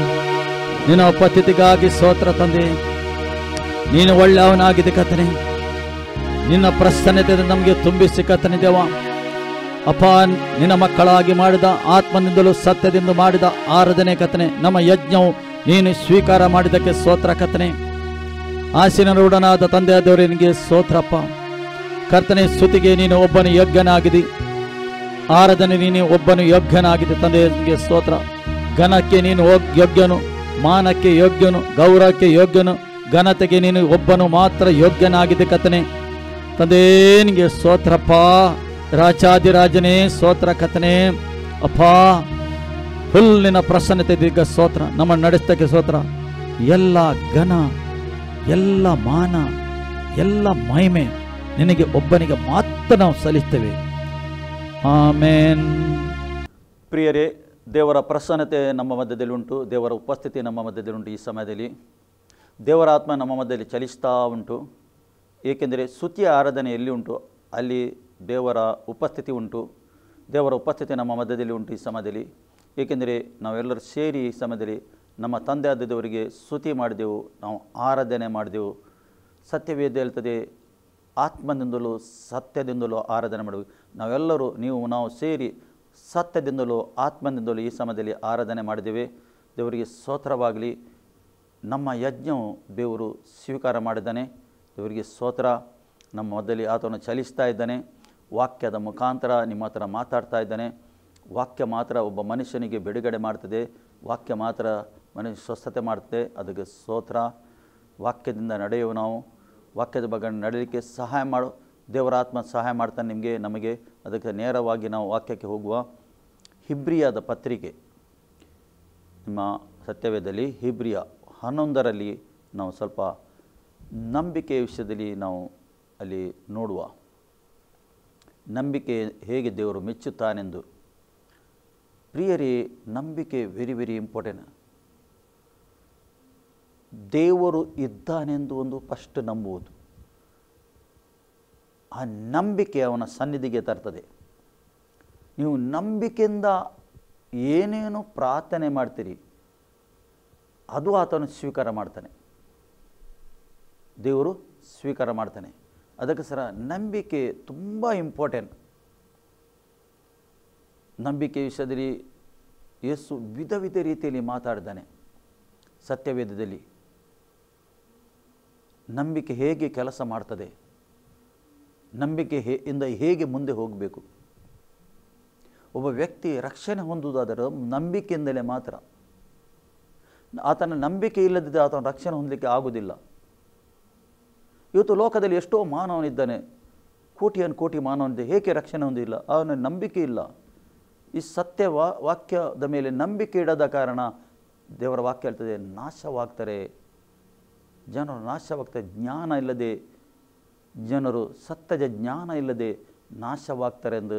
[SPEAKER 1] ನಿನ್ನ ಉಪಸ್ಥಿತಿಗಾಗಿ ಸ್ತೋತ್ರ ತಂದೆ. ನೀನು ಒಳ್ಳೆಯವನಾಗಿದೆ ಕರ್ತನೇ, ನಿನ್ನ ಪ್ರಸನ್ನತೆ ನಮಗೆ ತುಂಬಿಸಿ ಕರ್ತನೇ ದೇವ. ಅಪ್ಪ, ನಿನ್ನ ಮಕ್ಕಳಾಗಿ ಮಾಡಿದ ಆತ್ಮನಿಂದಲೂ ಸತ್ಯದಿಂದ ಮಾಡಿದ ಆರಾಧನೆ ಕರ್ತನೇ, ನಮ್ಮ ಯಜ್ಞವು ನೀನು ಸ್ವೀಕಾರ ಮಾಡಿದ್ದಕ್ಕೆ ಸ್ತೋತ್ರ ಕರ್ತನೇ. ಆಸೀನರೂಢನಾದ ತಂದೆಯಾದವರೇ ನಿನಗೆ ಸ್ತೋತ್ರಪ್ಪ. ಕರ್ತನೇ, ಸ್ತುತಿಗೆ ನೀನು ಒಬ್ಬನು ಯೋಗ್ಯನಾಗಿದ್ದಿ, ಆರಾಧನೆ ನೀನು ಒಬ್ಬನು ಯೋಗ್ಯನಾಗಿದೆ ತಂದೆಗೆ ಸ್ತೋತ್ರ. ಘನಕ್ಕೆ ನೀನು ಯೋಗ್ಯನು, ಮಾನಕ್ಕೆ ಯೋಗ್ಯನು, ಗೌರವಕ್ಕೆ ಯೋಗ್ಯನು, ಘನತೆಗೆ ನೀನು ಒಬ್ಬನು ಮಾತ್ರ ಯೋಗ್ಯನಾಗಿದೆ ಕರ್ತನೇ. ತಂದೆ ನಿನಗೆ ಸ್ತೋತ್ರಪ್ಪ. ರಾಜಾದಿರಾಜನೇ ಸ್ತೋತ್ರ ಕರ್ತನೇ. ಅಪ್ಪ, ಫುಲ್ ನಿನ್ನ ಪ್ರಸನ್ನತೆ ದಿಗ್ಗ ಸ್ತೋತ್ರ. ನಮ್ಮ ನಡೆಸ್ತಕ್ಕೆ ಸ್ತೋತ್ರ. ಎಲ್ಲ ಘನ, ಎಲ್ಲ ಮಾನ, ಎಲ್ಲ ಮಹಿಮೆ ನಿನಗೆ ಒಬ್ಬನಿಗೆ ಮಾತ್ರ ನಾವು ಸಲ್ಲಿಸ್ತೇವೆ. ಆಮೇನ್. ಪ್ರಿಯರೇ, ದೇವರ ಪ್ರಸನ್ನತೆ ನಮ್ಮ ಮಧ್ಯದಲ್ಲಿ ಉಂಟು, ದೇವರ ಉಪಸ್ಥಿತಿ ನಮ್ಮ ಮಧ್ಯದಲ್ಲಿ ಉಂಟು. ಈ ಸಮಯದಲ್ಲಿ ದೇವರ ಆತ್ಮ ನಮ್ಮ ಮಧ್ಯದಲ್ಲಿ ಚಲಿಸ್ತಾ ಉಂಟು. ಏಕೆಂದರೆ ಸ್ತುತಿಯ ಆರಾಧನೆ ಎಲ್ಲಿ ಉಂಟು ಅಲ್ಲಿ ದೇವರ ಉಪಸ್ಥಿತಿ ಉಂಟು. ದೇವರ ಉಪಸ್ಥಿತಿ ನಮ್ಮ ಮಧ್ಯದಲ್ಲಿ ಉಂಟು ಈ ಸಮಯದಲ್ಲಿ. ಏಕೆಂದರೆ ನಾವೆಲ್ಲರೂ ಸೇರಿ ಈ ಸಮಯದಲ್ಲಿ ನಮ್ಮ ತಂದೆ ಆದ ದೇವರಿಗೆ ಸ್ತುತಿ ಮಾಡಿದೆವು, ನಾವು ಆರಾಧನೆ ಮಾಡಿದೆವು. ಸತ್ಯವೇದ ಹೇಳ್ತದೆ, ಆತ್ಮದಿಂದಲೂ ಸತ್ಯದಿಂದಲೂ ಆರಾಧನೆ ಮಾಡಬೇಕು. ನಾವೆಲ್ಲರೂ ನಾವು ಸೇರಿ ಸತ್ಯದಿಂದಲೂ ಆತ್ಮದಿಂದಲೂ ಈ ಸಮಯದಲ್ಲಿ ಆರಾಧನೆ ಮಾಡಿದ್ದೇವೆ. ದೇವರಿಗೆ ಸ್ತೋತ್ರವಾಗಲಿ. ನಮ್ಮ ಯಜ್ಞವು ದೇವರು ಸ್ವೀಕಾರ ಮಾಡಿದ್ದಾನೆ. ದೇವರಿಗೆ ಸ್ತೋತ್ರ. ನಮ್ಮ ಮಧ್ಯದಲ್ಲಿ ಆತನು ಚಲಿಸ್ತಾ ಇದ್ದಾನೆ. ವಾಕ್ಯದ ಮುಖಾಂತರ ನಿಮ್ಮ ಹತ್ರ ಮಾತಾಡ್ತಾ ಇದ್ದಾನೆ. ವಾಕ್ಯ ಮಾತ್ರ ಒಬ್ಬ ಮನುಷ್ಯನಿಗೆ ಬಿಡುಗಡೆ ಮಾಡ್ತದೆ. ವಾಕ್ಯ ಮಾತ್ರ ಮನುಷ್ಯ ಸ್ವಸ್ಥತೆ ಮಾಡ್ತದೆ. ಅದಕ್ಕೆ ಸ್ತೋತ್ರ. ವಾಕ್ಯದಿಂದ ನಡೆಯುವ ನಾವು ವಾಕ್ಯದ ಬಗ್ಗೆ ನಡೆಯಲಿಕ್ಕೆ ಸಹಾಯ ಮಾಡು. ದೇವರ ಆತ್ಮ ಸಹಾಯ ಮಾಡ್ತಾನೆ ನಿಮಗೆ, ನಮಗೆ. ಅದಕ್ಕೆ ನೇರವಾಗಿ ನಾವು ವಾಕ್ಯಕ್ಕೆ ಹೋಗುವ. ಹಿಬ್ರಿಯಾದ ಪತ್ರಿಕೆ, ನಿಮ್ಮ ಸತ್ಯವೇದದಲ್ಲಿ ಹಿಬ್ರಿಯ 11ರಲ್ಲಿ ನಾವು ಸ್ವಲ್ಪ ನಂಬಿಕೆಯ ವಿಷಯದಲ್ಲಿ ನಾವು ಅಲ್ಲಿ ನೋಡುವ. ನಂಬಿಕೆ ಹೇಗೆ ದೇವರು ಮೆಚ್ಚುತ್ತಾನೆಂದು. ಪ್ರಿಯರೇ, ನಂಬಿಕೆ ವೆರಿ ವೆರಿ ಇಂಪಾರ್ಟೆಂಟ್. ದೇವರು ಇದ್ದಾನೆಂದು ಒಂದು ಫಸ್ಟ್ ನಂಬುವುದು. ಆ ನಂಬಿಕೆ ಅವನ ಸನ್ನಿಧಿಗೆ ತರ್ತದೆ. ನೀವು ನಂಬಿಕೆಯಿಂದ ಏನೇನು ಪ್ರಾರ್ಥನೆ ಮಾಡ್ತೀರಿ ಅದು ಆತನು ಸ್ವೀಕಾರ ಮಾಡ್ತಾನೆ. ದೇವರು ಸ್ವೀಕಾರ ಮಾಡ್ತಾನೆ. ಅದಕ್ಕೋಸ್ಕರ ನಂಬಿಕೆ ತುಂಬ ಇಂಪಾರ್ಟೆಂಟ್. ನಂಬಿಕೆ ವಿಷಯದಲ್ಲಿ ಯೇಸು ವಿಧ ವಿಧ ರೀತಿಯಲ್ಲಿ ಮಾತಾಡಿದ್ದಾನೆ ಸತ್ಯವೇದದಲ್ಲಿ. ನಂಬಿಕೆ ಹೇಗೆ ಕೆಲಸ ಮಾಡ್ತದೆ, ನಂಬಿಕೆ ಇಂದ ಹೇಗೆ ಮುಂದೆ ಹೋಗಬೇಕು. ಒಬ್ಬ ವ್ಯಕ್ತಿ ರಕ್ಷಣೆ ಹೊಂದುವುದಾದರೆ ನಂಬಿಕೆಯಿಂದಲೇ ಮಾತ್ರ. ಆತನ ನಂಬಿಕೆ ಇಲ್ಲದಿದ್ದರೆ ಆತನ ರಕ್ಷಣೆ ಹೊಂದಲಿಕ್ಕೆ ಆಗುವುದಿಲ್ಲ. ಇವತ್ತು ಲೋಕದಲ್ಲಿ ಎಷ್ಟೋ ಮಾನವನಿದ್ದಾನೆ, ಕೋಟಿ ಮಾನವನಿದೆ, ಹೇಗೆ ರಕ್ಷಣೆ ಹೊಂದಿಲ್ಲ? ಅವನ ನಂಬಿಕೆ ಇಲ್ಲ. ಈ ಸತ್ಯ ವಾಕ್ಯದ ಮೇಲೆ ನಂಬಿಕೆ ಇಡದ ಕಾರಣ ದೇವರ ವಾಕ್ಯ ಹೇಳ್ತದೆ, ನಾಶವಾಗ್ತಾರೆ ಜನರು, ನಾಶವಾಗ್ತಾರೆ. ಜ್ಞಾನ ಇಲ್ಲದೆ ಜನರು, ಸತ್ಯದ ಜ್ಞಾನ ಇಲ್ಲದೆ ನಾಶವಾಗ್ತಾರೆ ಎಂದು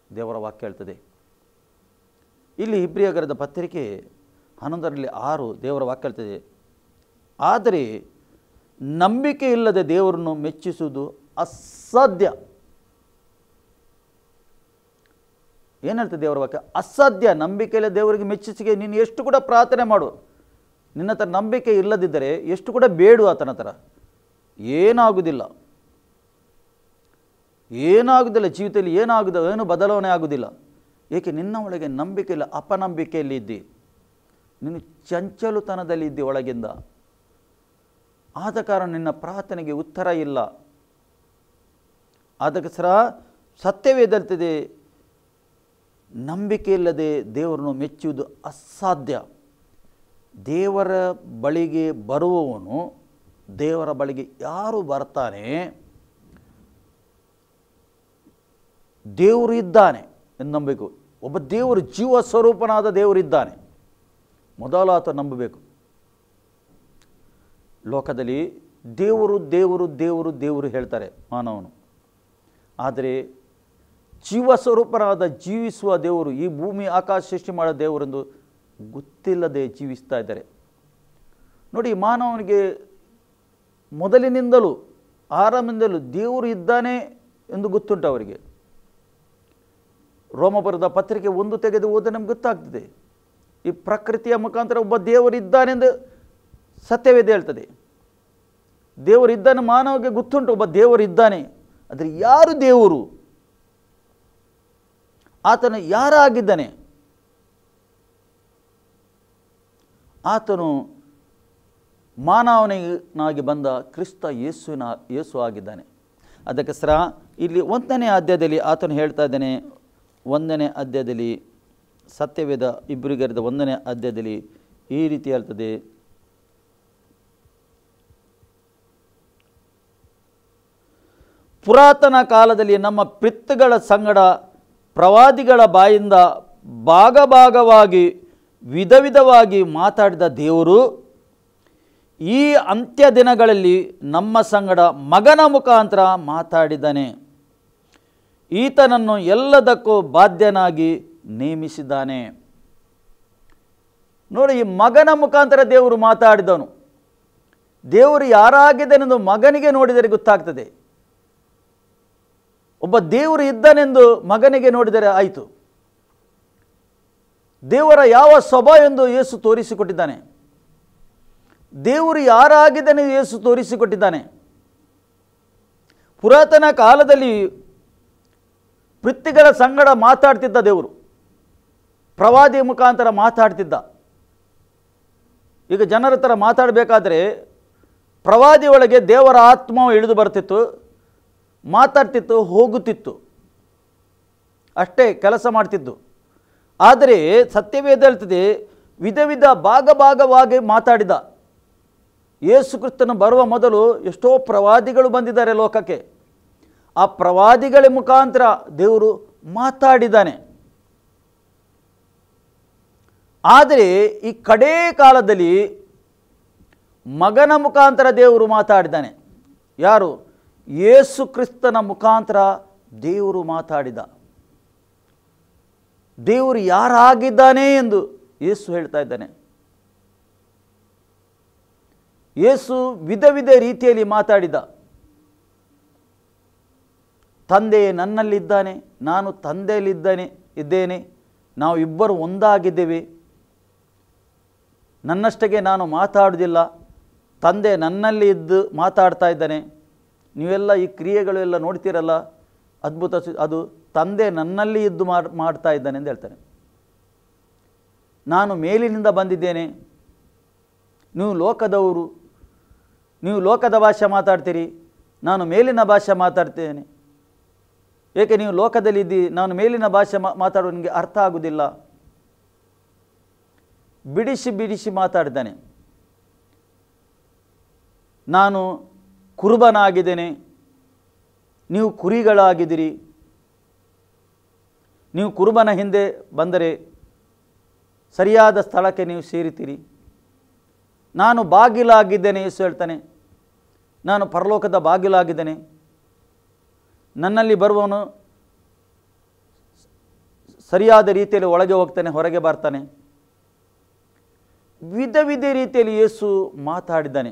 [SPEAKER 1] ದೇವರ ವಾಕ್ಯ ಹೇಳ್ತದೆ. ಇಲ್ಲಿ ಇಬ್ರಿಯರ ಪತ್ರಿಕೆ 11ರಲ್ಲಿ 6 ದೇವರ ವಾಕ್ಯ ಹೇಳ್ತದೆ, ಆದರೆ ನಂಬಿಕೆ ಇಲ್ಲದೆ ದೇವರನ್ನು ಮೆಚ್ಚಿಸುವುದು ಅಸಾಧ್ಯ. ಏನು ಹೇಳ್ತದೆ ದೇವರ ವಾಕ್ಯ? ಅಸಾಧ್ಯ. ನಂಬಿಕೆ ಇಲ್ಲ ದೇವರಿಗೆ ಮೆಚ್ಚಿಸಿಗೆ ನೀನು ಎಷ್ಟು ಕೂಡ ಪ್ರಾರ್ಥನೆ ಮಾಡು, ನಿನ್ನ ಹತ್ರ ನಂಬಿಕೆ ಇಲ್ಲದಿದ್ದರೆ ಎಷ್ಟು ಕೂಡ ಬೇಡು ಆತನ ಹತ್ರ, ಏನಾಗುವುದಿಲ್ಲ. ಜೀವಿತದಲ್ಲಿ ಏನು ಬದಲಾವಣೆ ಆಗುವುದಿಲ್ಲ. ಏಕೆ? ನಿನ್ನ ಒಳಗೆ ನಂಬಿಕೆ ಇಲ್ಲ, ಅಪನಂಬಿಕೆಯಲ್ಲಿ ಇದ್ದಿ, ನೀನು ಚಂಚಲುತನದಲ್ಲಿ ಇದ್ದಿ ಒಳಗಿಂದ. ಆದ ಕಾರಣ ನಿನ್ನ ಪ್ರಾರ್ಥನೆಗೆ ಉತ್ತರ ಇಲ್ಲ. ಅದಕ್ಕೋಸ್ಕರ ಸತ್ಯವೇದಲ್ತಿದೆ, ನಂಬಿಕೆ ಇಲ್ಲದೆ ದೇವರನ್ನು ಮೆಚ್ಚುವುದು ಅಸಾಧ್ಯ. ದೇವರ ಬಳಿಗೆ ಬರುವವನು, ದೇವರ ಬಳಿಗೆ ಯಾರು ಬರ್ತಾನೆ, ದೇವರು ಇದ್ದಾನೆ ಎಂದು ನಂಬಬೇಕು. ಒಬ್ಬ ದೇವರು ಜೀವ ಸ್ವರೂಪನಾದ ದೇವರಿದ್ದಾನೆ, ಮೊದಲು ಆತ ನಂಬಬೇಕು. ಲೋಕದಲ್ಲಿ ದೇವರು ದೇವರು ದೇವರು ದೇವರು ಹೇಳ್ತಾರೆ ಮಾನವನು, ಆದರೆ ಜೀವ ಸ್ವರೂಪನಾದ ಜೀವಿಸುವ ದೇವರು, ಈ ಭೂಮಿ ಆಕಾಶ ಸೃಷ್ಟಿ ಮಾಡೋ ದೇವರೆಂದು ಗೊತ್ತಿಲ್ಲದೆ ಜೀವಿಸ್ತಾ ಇದ್ದಾರೆ. ನೋಡಿ, ಮಾನವನಿಗೆ ಮೊದಲಿನಿಂದಲೂ ಆರಂಭದಿಂದಲೂ ದೇವರು ಇದ್ದಾನೆ ಎಂದು ಗೊತ್ತುಂಟು ಅವರಿಗೆ. ರೋಮಪುರದ ಪತ್ರಿಕೆ 1 ತೆಗೆದು ಓದಿ ನಮ್ಗೆ ಗೊತ್ತಾಗ್ತದೆ, ಈ ಪ್ರಕೃತಿಯ ಮುಖಾಂತರ ಒಬ್ಬ ದೇವರಿದ್ದಾನೆಂದು ಸತ್ಯವೇದ ಹೇಳ್ತದೆ. ದೇವರಿದ್ದಾನೆ, ಮಾನವಗೆ ಗೊತ್ತುಂಟು ಒಬ್ಬ ದೇವರಿದ್ದಾನೆ. ಆದರೆ ಯಾರು ದೇವರು, ಆತನು ಯಾರಾಗಿದ್ದಾನೆ? ಆತನು ಮಾನವನಾಗಿ ಬಂದ ಕ್ರಿಸ್ತ ಯೇಸು ಆಗಿದ್ದಾನೆ. ಅದಕ್ಕೋಸ್ಕರ ಇಲ್ಲಿ 1ನೇ ಅಧ್ಯಾಯದಲ್ಲಿ ಆತನು ಹೇಳ್ತಾ ಇದ್ದಾನೆ, 1ನೇ ಅಧ್ಯಾಯದಲ್ಲಿ ಸತ್ಯವೇದ ಇಬ್ಬರಿಗರಿದ 1ನೇ ಅಧ್ಯಾಯದಲ್ಲಿ ಈ ರೀತಿ ಹೇಳ್ತದೆ, ಪುರಾತನ ಕಾಲದಲ್ಲಿ ನಮ್ಮ ಪಿತೃಗಳ ಸಂಗಡ ಪ್ರವಾದಿಗಳ ಬಾಯಿಂದ ಭಾಗವಾಗಿ ವಿಧ ವಿಧವಾಗಿ ಮಾತಾಡಿದ ದೇವರು ಈ ಅಂತ್ಯ ದಿನಗಳಲ್ಲಿ ನಮ್ಮ ಸಂಗಡ ಮಗನ ಮುಖಾಂತರ ಮಾತಾಡಿದ್ದಾನೆ. ಈತನನ್ನು ಎಲ್ಲದಕ್ಕೂ ಬಾಧ್ಯನಾಗಿ ನೇಮಿಸಿದ್ದಾನೆ. ನೋಡಿ, ಈ ಮಗನ ಮುಖಾಂತರ ದೇವರು ಮಾತಾಡಿದನು. ದೇವರು ಯಾರಾಗಿದ್ದಾನೆಂದು ಮಗನಿಗೆ ನೋಡಿದರೆ ಗೊತ್ತಾಗ್ತದೆ. ಒಬ್ಬ ದೇವರು ಇದ್ದಾನೆಂದು ಮಗನಿಗೆ ನೋಡಿದರೆ ಆಯಿತು. ದೇವರ ಯಾವ ಸ್ವಭಾವ ಎಂದು ಯೇಸು ತೋರಿಸಿಕೊಟ್ಟಿದ್ದಾನೆ. ದೇವರು ಯಾರಾಗಿದ್ದಾನೆ ಯೇಸು ತೋರಿಸಿಕೊಟ್ಟಿದ್ದಾನೆ. ಪುರಾತನ ಕಾಲದಲ್ಲಿ ಪಿತೃಗಳ ಸಂಗಡ ಮಾತಾಡ್ತಿದ್ದ ದೇವರು, ಪ್ರವಾದಿ ಮುಖಾಂತರ ಮಾತಾಡ್ತಿದ್ದ. ಈಗ ಜನರ ಥರ ಮಾತಾಡಬೇಕಾದ್ರೆ ಪ್ರವಾದಿ ಒಳಗೆ ದೇವರ ಆತ್ಮವು ಇಳಿದು ಬರ್ತಿತ್ತು, ಮಾತಾಡ್ತಿತ್ತು, ಹೋಗುತ್ತಿತ್ತು, ಅಷ್ಟೇ ಕೆಲಸ ಮಾಡ್ತಿದ್ದು. ಆದರೆ ಸತ್ಯವೇದ ಹೇಳ್ತದೆ, ವಿಧ ವಿಧ ಭಾಗವಾಗಿ ಮಾತಾಡಿದ. ಯೇಸು ಕ್ರಿಸ್ತನು ಬರುವ ಮೊದಲು ಎಷ್ಟೋ ಪ್ರವಾದಿಗಳು ಬಂದಿದ್ದಾರೆ ಲೋಕಕ್ಕೆ. ಆ ಪ್ರವಾದಿಗಳ ಮುಖಾಂತರ ದೇವರು ಮಾತಾಡಿದ್ದಾನೆ. ಆದರೆ ಈ ಕಡೇ ಕಾಲದಲ್ಲಿ ಮಗನ ಮುಖಾಂತರ ದೇವರು ಮಾತಾಡಿದ್ದಾನೆ. ಯಾರು? ಯೇಸು ಕ್ರಿಸ್ತನ ಮುಖಾಂತರ ದೇವರು ಮಾತಾಡಿದ. ದೇವರು ಯಾರಾಗಿದ್ದಾನೆ ಎಂದು ಯೇಸು ಹೇಳ್ತಾ ಇದ್ದಾನೆ. ಯೇಸು ವಿಧ ವಿಧ ರೀತಿಯಲ್ಲಿ ಮಾತಾಡಿದ. ತಂದೆ ನನ್ನಲ್ಲಿದ್ದಾನೆ, ನಾನು ಇದ್ದೇನೆ, ನಾವು ಇಬ್ಬರು ಒಂದಾಗಿದ್ದೇವೆ, ನನ್ನಷ್ಟಕ್ಕೆ ನಾನು ಮಾತಾಡುವುದಿಲ್ಲ, ತಂದೆ ನನ್ನಲ್ಲಿ ಇದ್ದು ಮಾತಾಡ್ತಾ ಇದ್ದಾನೆ. ನೀವೆಲ್ಲ ಈ ಕ್ರಿಯೆಗಳು ಎಲ್ಲ ನೋಡ್ತೀರಲ್ಲ, ಅದ್ಭುತ, ಅದು ತಂದೆ ನನ್ನಲ್ಲಿ ಇದ್ದು ಮಾಡ್ತಾ ಇದ್ದಾನೆ ಎಂದು ಹೇಳ್ತಾನೆ. ನಾನು ಮೇಲಿನಿಂದ ಬಂದಿದ್ದೇನೆ, ನೀವು ಲೋಕದವರು, ನೀವು ಲೋಕದ ಭಾಷೆ ಮಾತಾಡ್ತೀರಿ, ನಾನು ಮೇಲಿನ ಭಾಷೆ ಮಾತಾಡ್ತೇನೆ. ಏಕೆ ನೀವು ಲೋಕದಲ್ಲಿದ್ದಿ, ನಾನು ಮೇಲಿನ ಭಾಷೆ ಮಾತಾಡೋ ನಿಮಗೆ ಅರ್ಥ ಆಗುವುದಿಲ್ಲ. ಬಿಡಿಸಿ ಮಾತಾಡಿದ್ದಾನೆ. ನಾನು ಕುರುಬನಾಗಿದ್ದೇನೆ, ನೀವು ಕುರಿಗಳಾಗಿದ್ದೀರಿ. ನೀವು ಕುರುಬನ ಹಿಂದೆ ಬಂದರೆ ಸರಿಯಾದ ಸ್ಥಳಕ್ಕೆ ನೀವು ಸೇರಿತೀರಿ. ನಾನು ಬಾಗಿಲಾಗಿದ್ದೇನೆ, ಯೇಸು ಹೇಳ್ತಾನೆ, ನಾನು ಪರಲೋಕದ ಬಾಗಿಲಾಗಿದ್ದೇನೆ. ನನ್ನಲ್ಲಿ ಬರುವವನು ಸರಿಯಾದ ರೀತಿಯಲ್ಲಿ ಒಳಗೆ ಹೋಗ್ತಾನೆ, ಹೊರಗೆ ಬರ್ತಾನೆ. ವಿಧ ವಿಧ ರೀತಿಯಲ್ಲಿ ಯೇಸು ಮಾತಾಡಿದ್ದಾನೆ.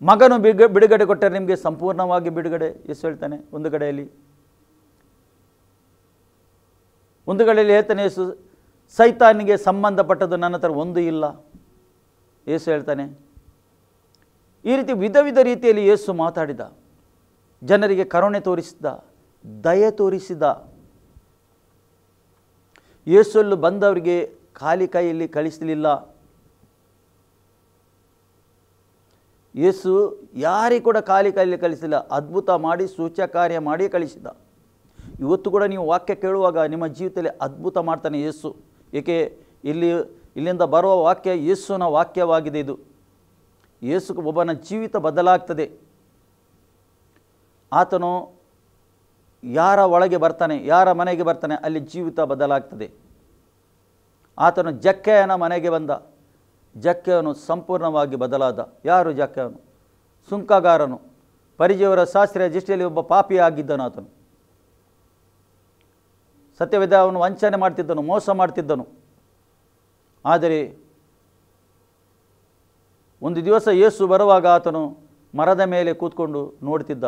[SPEAKER 1] ಮಗನು ಬಿಡುಗಡೆ ಕೊಟ್ಟರೆ ನಿಮಗೆ ಸಂಪೂರ್ಣವಾಗಿ ಬಿಡುಗಡೆ, ಯೇಸು ಹೇಳ್ತಾನೆ. ಒಂದು ಕಡೆಯಲ್ಲಿ ಹೇಳ್ತಾನೆ ಯೇಸು, ಸೈತಾನಿಗೆ ಸಂಬಂಧಪಟ್ಟದ್ದು ನನ್ನ ಹತ್ರ ಒಂದು ಇಲ್ಲ, ಯೇಸು ಹೇಳ್ತಾನೆ. ಈ ರೀತಿ ವಿಧ ವಿಧ ರೀತಿಯಲ್ಲಿ ಯೇಸು ಮಾತಾಡಿದ. ಜನರಿಗೆ ಕರುಣೆ ತೋರಿಸಿದ, ದಯೆ ತೋರಿಸಿದ. ಯೇಸುವಲ್ಲಿ ಬಂದವರಿಗೆ ಖಾಲಿ ಕೈಯಲ್ಲಿ ಕಳಿಸಲಿಲ್ಲ. ಯೇಸು ಯಾರಿಗೆ ಕೂಡ ಖಾಲಿ ಕೈಯಲ್ಲಿ ಕಳಿಸಿಲ್ಲ, ಅದ್ಭುತ ಮಾಡಿ ಸೂಚಕ ಕಾರ್ಯ ಮಾಡಿ ಕಳಿಸಿದ. ಇವತ್ತು ಕೂಡ ನೀವು ವಾಕ್ಯ ಕೇಳುವಾಗ ನಿಮ್ಮ ಜೀವಿತದಲ್ಲಿ ಅದ್ಭುತ ಮಾಡ್ತಾನೆ ಯೇಸು. ಏಕೆ ಇಲ್ಲಿಂದ ಬರುವ ವಾಕ್ಯ ಯೇಸುವಿನ ವಾಕ್ಯವಾಗಿದೆ. ಇದು ಯೇಸು ಒಬ್ಬನ ಜೀವಿತ ಬದಲಾಗ್ತದೆ. ಆತನು ಯಾರ ಒಳಗೆ ಬರ್ತಾನೆ, ಯಾರ ಮನೆಗೆ ಬರ್ತಾನೆ, ಅಲ್ಲಿ ಜೀವಿತ ಬದಲಾಗ್ತದೆ. ಆತನು ಜಕ್ಕೆಯನ ಮನೆಗೆ ಬಂದ, ಜಕ್ಕೆಯನು ಸಂಪೂರ್ಣವಾಗಿ ಬದಲಾದ. ಯಾರು ಜಕ್ಕೆಯನು? ಸುಂಕಗಾರನು, ಪರಿಜಯವರ ಶಾಸ್ತ್ರೀಯ ದೃಷ್ಟಿಯಲ್ಲಿ ಒಬ್ಬ ಪಾಪಿಯಾಗಿದ್ದನು. ಆತನು ಸತ್ಯವೇದ ಅವನು ವಂಚನೆ ಮಾಡ್ತಿದ್ದನು, ಮೋಸ ಮಾಡ್ತಿದ್ದನು. ಆದರೆ ಒಂದು ದಿವಸ ಯೇಸು ಬರುವಾಗ ಆತನು ಮರದ ಮೇಲೆ ಕೂತ್ಕೊಂಡು ನೋಡ್ತಿದ್ದ.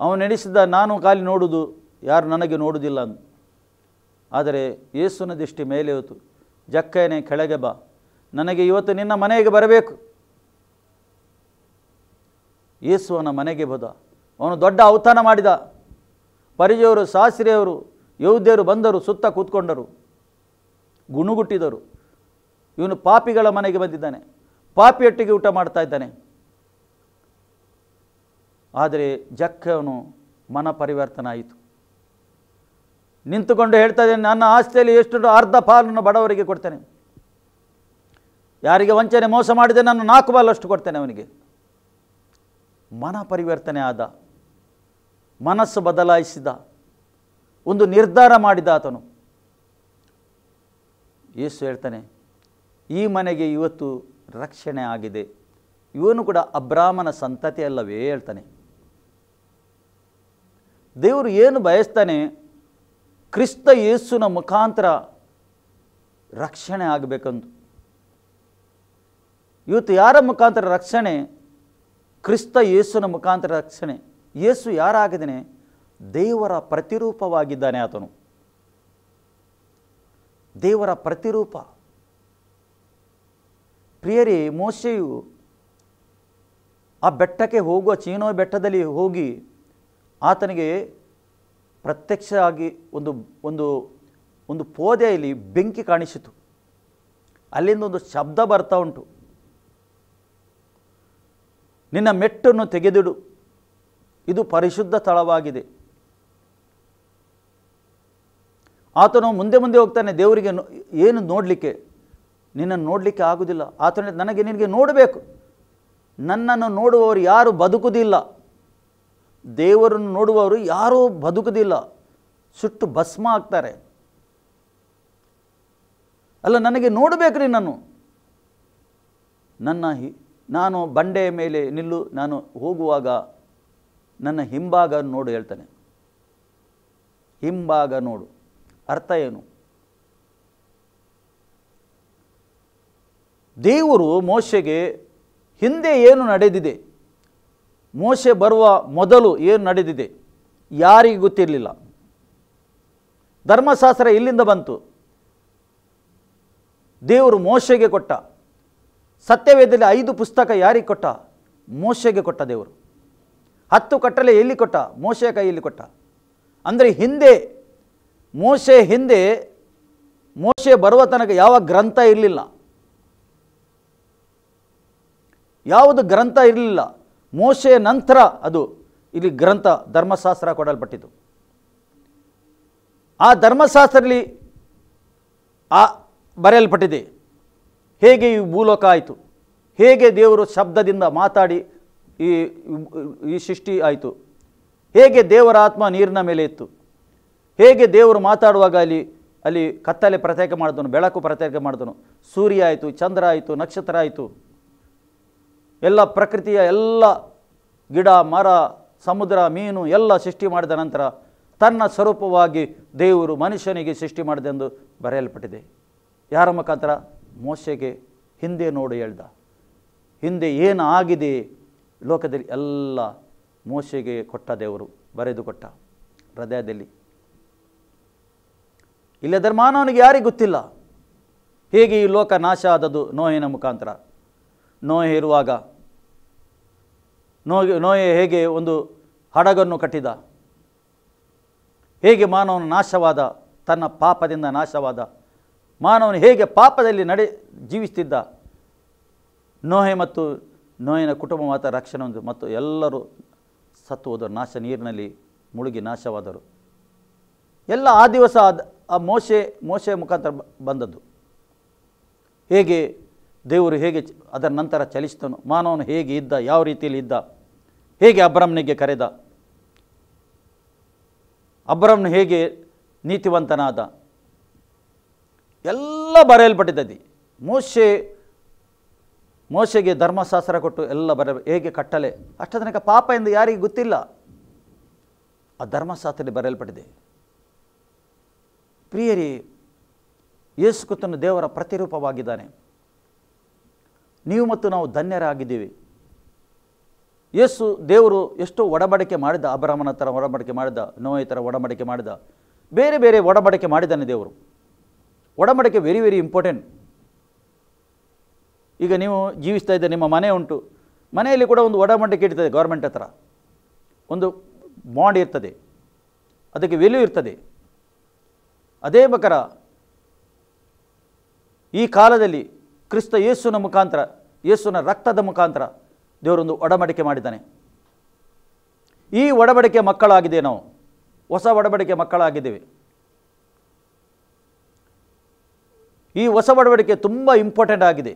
[SPEAKER 1] ಅವನು ನಡೆಸಿದ್ದ, ನಾನು ಖಾಲಿ ನೋಡುವುದು, ಯಾರು ನನಗೆ ನೋಡುವುದಿಲ್ಲ ಅಂದು. ಆದರೆ ಯೇಸುವಿನ ದೃಷ್ಟಿ ಮೇಲೆ ಹೋಯಿತು. ಜಕ್ಕಯ್ಯನೇ ಕೆಳಗೆ ಬಾ, ನನಗೆ ಇವತ್ತು ನಿನ್ನ ಮನೆಗೆ ಬರಬೇಕು. ಯೇಸುವನ ಮನೆಗೆ ಹೋದ. ಅವನು ದೊಡ್ಡ ಔತಣ ಮಾಡಿದ. ಪರಿಜಯವರು, ಶಾಸ್ತ್ರಿಯವರು, ಯಹೂದ್ಯರು ಬಂದರು, ಸುತ್ತ ಕೂತ್ಕೊಂಡರು, ಗುಣುಗುಟ್ಟಿದರು. ಇವನು ಪಾಪಿಗಳ ಮನೆಗೆ ಬಂದಿದ್ದಾನೆ, ಪಾಪಿಯೊಟ್ಟಿಗೆ ಊಟ ಮಾಡ್ತಾ ಇದ್ದಾನೆ. ಆದರೆ ಜಕ್ಕವನು ಮನ ಪರಿವರ್ತನೆ ಆಯಿತು. ನಿಂತುಕೊಂಡು ಹೇಳ್ತಾ ಇದ್ದೇನೆ, ನನ್ನ ಆಸ್ತಿಯಲ್ಲಿ ಎಷ್ಟು ಅರ್ಧ ಪಾಲನ್ನು ಬಡವರಿಗೆ ಕೊಡ್ತೇನೆ. ಯಾರಿಗೆ ವಂಚನೆ ಮೋಸ ಮಾಡಿದೆ ನಾನು 4 ಪಾಲಷ್ಟು ಕೊಡ್ತೇನೆ ಅವನಿಗೆ. ಮನ ಪರಿವರ್ತನೆ ಆದ, ಮನಸ್ಸು ಬದಲಾಯಿಸಿದ, ಒಂದು ನಿರ್ಧಾರ ಮಾಡಿದ ಆತನು. ಯೇಸು ಹೇಳ್ತಾನೆ, ಈ ಮನೆಗೆ ಇವತ್ತು ರಕ್ಷಣೆ ಆಗಿದೆ. ಇವನು ಕೂಡ ಅಬ್ರಾಮನ ಸಂತತಿ ಅಲ್ಲವೇ ಹೇಳ್ತಾನೆ. ದೇವರು ಏನು ಬಯಸ್ತಾನೆ? ಕ್ರಿಸ್ತ ಯೇಸುನ ಮುಖಾಂತರ ರಕ್ಷಣೆ ಆಗಬೇಕಂದು. ಇವತ್ತು ಯಾರ ಮುಖಾಂತರ ರಕ್ಷಣೆ? ಕ್ರಿಸ್ತ ಯೇಸುನ ಮುಖಾಂತರ ರಕ್ಷಣೆ. ಯೇಸು ಯಾರಾಗಿದ್ದಾನೆ? ದೇವರ ಪ್ರತಿರೂಪವಾಗಿದ್ದಾನೆ ಆತನು. ದೇವರ ಪ್ರತಿರೂಪ. ಪ್ರಿಯರೇ, ಮೋಶೆಯು ಆ ಬೆಟ್ಟಕ್ಕೆ ಹೋಗುವ, ಚೀನೋ ಬೆಟ್ಟದಲ್ಲಿ ಹೋಗಿ ಆತನಿಗೆ ಪ್ರತ್ಯಕ್ಷ ಆಗಿ ಒಂದು ಒಂದು ಒಂದು ಪೋದೆಯಲ್ಲಿ ಬೆಂಕಿ ಕಾಣಿಸಿತು. ಅಲ್ಲಿಂದ ಒಂದು ಶಬ್ದ ಬರ್ತಾ ಉಂಟು, ನಿನ್ನ ಮೆಟ್ಟನ್ನು ತೆಗೆದಿಡು, ಇದು ಪರಿಶುದ್ಧ ಸ್ಥಳವಾಗಿದೆ. ಆತನು ಮುಂದೆ ಮುಂದೆ ಹೋಗ್ತಾನೆ. ದೇವರಿಗೆ ಏನು ನೋಡಲಿಕ್ಕೆ? ನಿನ್ನನ್ನು ನೋಡಲಿಕ್ಕೆ ಆಗುವುದಿಲ್ಲ. ಆತನ ನಿನಗೆ ನೋಡಬೇಕು. ನನ್ನನ್ನು ನೋಡುವವರು ಯಾರು ಬದುಕುವುದಿಲ್ಲ. ದೇವರನ್ನು ನೋಡುವವರು ಯಾರೂ ಬದುಕುವುದಿಲ್ಲ, ಸುಟ್ಟು ಭಸ್ಮ ಆಗ್ತಾರೆ. ಅಲ್ಲ, ನನಗೆ ನೋಡಬೇಕು ನಿನ್ನನ್ನು. ನಾನು ಬಂಡೆಯ ಮೇಲೆ ನಿಲ್ಲು, ನಾನು ಹೋಗುವಾಗ ನನ್ನ ಹಿಂಭಾಗ ನೋಡು ಹೇಳ್ತಾನೆ. ಹಿಂಭಾಗ ನೋಡು ಅರ್ಥ ಏನು? ದೇವರು ಮೋಶೆಗೆ ಹಿಂದೆ ಏನು ನಡೆದಿದೆ, ಮೋಶೆ ಬರುವ ಮೊದಲು ಏನು ನಡೆದಿದೆ ಯಾರಿಗೂ ಗೊತ್ತಿರಲಿಲ್ಲ. ಧರ್ಮಶಾಸ್ತ್ರ ಇಲ್ಲಿಂದ ಬಂತು. ದೇವರು ಮೋಶೆಗೆ ಕೊಟ್ಟ. ಸತ್ಯವೇದದಲ್ಲಿ 5 ಪುಸ್ತಕ ಯಾರಿಗೆ ಕೊಟ್ಟ? ಮೋಶೆಗೆ ಕೊಟ್ಟ ದೇವರು. 10 ಕಟ್ಟಲೆ ಎಲ್ಲಿ ಕೊಟ್ಟ? ಮೋಶೆಯ ಕೈಯಲ್ಲಿ ಕೊಟ್ಟ. ಅಂದರೆ ಮೋಶೆ ಬರುವ ತನಕ ಯಾವ ಗ್ರಂಥ ಇರಲಿಲ್ಲ, ಯಾವುದು ಗ್ರಂಥ ಇರಲಿಲ್ಲ. ಮೋಶೆಯ ನಂತರ ಅದು ಇಲ್ಲಿ ಗ್ರಂಥ ಧರ್ಮಶಾಸ್ತ್ರ ಕೊಡಲ್ಪಟ್ಟಿತು. ಆ ಧರ್ಮಶಾಸ್ತ್ರದಲ್ಲಿ ಬರೆಯಲ್ಪಟ್ಟಿದೆ ಹೇಗೆ ಈ ಭೂಲೋಕ ಆಯಿತು, ಹೇಗೆ ದೇವರು ಶಬ್ದದಿಂದ ಮಾತಾಡಿ ಈ ಸೃಷ್ಟಿ ಆಯಿತು, ಹೇಗೆ ದೇವರ ಆತ್ಮ ನೀರಿನ ಮೇಲೆ ಇತ್ತು, ಹೇಗೆ ದೇವರು ಮಾತಾಡುವಾಗ ಅಲ್ಲಿ ಕತ್ತಲೆ ಪ್ರತ್ಯೇಕ ಮಾಡಿದನು, ಬೆಳಕು ಪ್ರತ್ಯೇಕ ಮಾಡಿದನು, ಸೂರ್ಯ ಆಯಿತು, ಚಂದ್ರ ಆಯಿತು, ನಕ್ಷತ್ರ ಆಯಿತು, ಎಲ್ಲ ಪ್ರಕೃತಿಯ ಎಲ್ಲ ಗಿಡ ಮರ ಸಮುದ್ರ ಮೀನು ಎಲ್ಲ ಸೃಷ್ಟಿ ಮಾಡಿದ ನಂತರ ತನ್ನ ಸ್ವರೂಪವಾಗಿ ದೇವರು ಮನುಷ್ಯನಿಗೆ ಸೃಷ್ಟಿ ಮಾಡಿದೆಂದು ಬರೆಯಲ್ಪಟ್ಟಿದೆ. ಯಾರ ಮುಖಾಂತರ? ಮೋಶೆಗೆ ಹಿಂದೆ ನೋಡು ಹೇಳ್ದ. ಹಿಂದೆ ಏನು ಆಗಿದೆ ಲೋಕದಲ್ಲಿ ಎಲ್ಲ ಮೋಶೆಗೆ ಕೊಟ್ಟ ದೇವರು, ಬರೆದು ಕೊಟ್ಟ ಹೃದಯದಲ್ಲಿ. ಇಲ್ಲದರ ಮಾನವನಿಗೆ ಯಾರಿಗೂ ಗೊತ್ತಿಲ್ಲ ಹೇಗೆ ಈ ಲೋಕ ನಾಶ ಆದದ್ದು ನೋಹಿನ ಮುಖಾಂತರ. ನೋಹೆ ಇರುವಾಗ ನೋಹೆ ಹೇಗೆ ಒಂದು ಹಡಗನ್ನು ಕಟ್ಟಿದ, ಹೇಗೆ ಮಾನವನು ನಾಶವಾದ, ತನ್ನ ಪಾಪದಿಂದ ನಾಶವಾದ ಮಾನವನು ಹೇಗೆ ಪಾಪದಲ್ಲಿ ಜೀವಿಸ್ತಿದ್ದ. ನೋಹೆ ಮತ್ತು ನೋಯಿನ ಕುಟುಂಬ ಮಾತ್ರ ರಕ್ಷಣೆ ಹೊಂದಿತು ಮತ್ತು ಎಲ್ಲರೂ ಸತ್ತು ಹೋದರು, ನೀರಿನಲ್ಲಿ ಮುಳುಗಿ ನಾಶವಾದರು. ಎಲ್ಲ ಆ ದಿವಸ ಆ ಮೋಶೆಯ ಮುಖಾಂತರ ಬಂದದ್ದು. ಹೇಗೆ ದೇವರು ಹೇಗೆ ಅದರ ನಂತರ ಚಲಿಸಿದನು, ಮಾನವನು ಹೇಗೆ ಇದ್ದ, ಯಾವ ರೀತಿಯಲ್ಲಿ ಇದ್ದ, ಹೇಗೆ ಅಬ್ರಾಮನಿಗೆ ಕರೆದ, ಅಬ್ರಾಮನು ಹೇಗೆ ನೀತಿವಂತನಾದ, ಎಲ್ಲ ಬರೆಯಲ್ಪಟ್ಟಿದ್ದದೆ. ಮೋಶೆಗೆ ಧರ್ಮಶಾಸ್ತ್ರ ಕೊಟ್ಟು ಎಲ್ಲ ಹೇಗೆ ಕಟ್ಟಲೆ, ಅಷ್ಟ ತನಕ ಪಾಪ ಎಂದು ಯಾರಿಗೂ ಗೊತ್ತಿಲ್ಲ, ಆ ಧರ್ಮಶಾಸ್ತ್ರದಲ್ಲಿ ಬರೆಯಲ್ಪಟ್ಟಿದೆ. ಪ್ರಿಯರೇ, ಯೇಸು ಕ್ರಿಸ್ತನು ದೇವರ ಪ್ರತಿರೂಪವಾಗಿದ್ದಾನೆ. ನೀವು ಮತ್ತು ನಾವು ಧನ್ಯರಾಗಿದ್ದೀವಿ. ದೇವರು ಎಷ್ಟೋ ಒಡಂಬಡಿಕೆ ಮಾಡಿದ, ಅಬ್ರಹಾಮನ ಥರ ಒಡಂಬಡಿಕೆ ಮಾಡಿದ, ನೋಯ ಥರ ಒಡಂಬಡಿಕೆ ಮಾಡಿದ, ಬೇರೆ ಬೇರೆ ಒಡಂಬಡಿಕೆ ಮಾಡಿದ್ದಾನೆ ದೇವರು. ಒಡಂಬಡಿಕೆ ವೆರಿ ವೆರಿ ಇಂಪಾರ್ಟೆಂಟ್. ಈಗ ನೀವು ಜೀವಿಸ್ತಾ ಇದ್ದ ನಿಮ್ಮ ಮನೆ ಉಂಟು, ಮನೆಯಲ್ಲಿ ಕೂಡ ಒಂದು ಒಡಂಬಡಿಕೆ ಇರ್ತದೆ, ಗೌರ್ಮೆಂಟ್ ಹತ್ರ ಒಂದು ಬಾಂಡ್ ಇರ್ತದೆ, ಅದಕ್ಕೆ ವ್ಯಾಲ್ಯೂ ಇರ್ತದೆ. ಅದೇ ಪ್ರಕಾರ ಈ ಕಾಲದಲ್ಲಿ ಕ್ರಿಸ್ತ ಯೇಸುವಿನ ಮುಖಾಂತರ, ಯೇಸುವಿನ ರಕ್ತದ ಮುಖಾಂತರ ದೇವರೊಂದು ಒಡಂಬಡಿಕೆ ಮಾಡಿದ್ದಾನೆ. ಈ ಒಡಂಬಡಿಕೆ ಮಕ್ಕಳಾಗಿದೆ, ನಾವು ಹೊಸ ಒಡಂಬಡಿಕೆ ಮಕ್ಕಳಾಗಿದ್ದೇವೆ. ಈ ಹೊಸ ಒಡಂಬಡಿಕೆ ತುಂಬ ಇಂಪಾರ್ಟೆಂಟ್ ಆಗಿದೆ.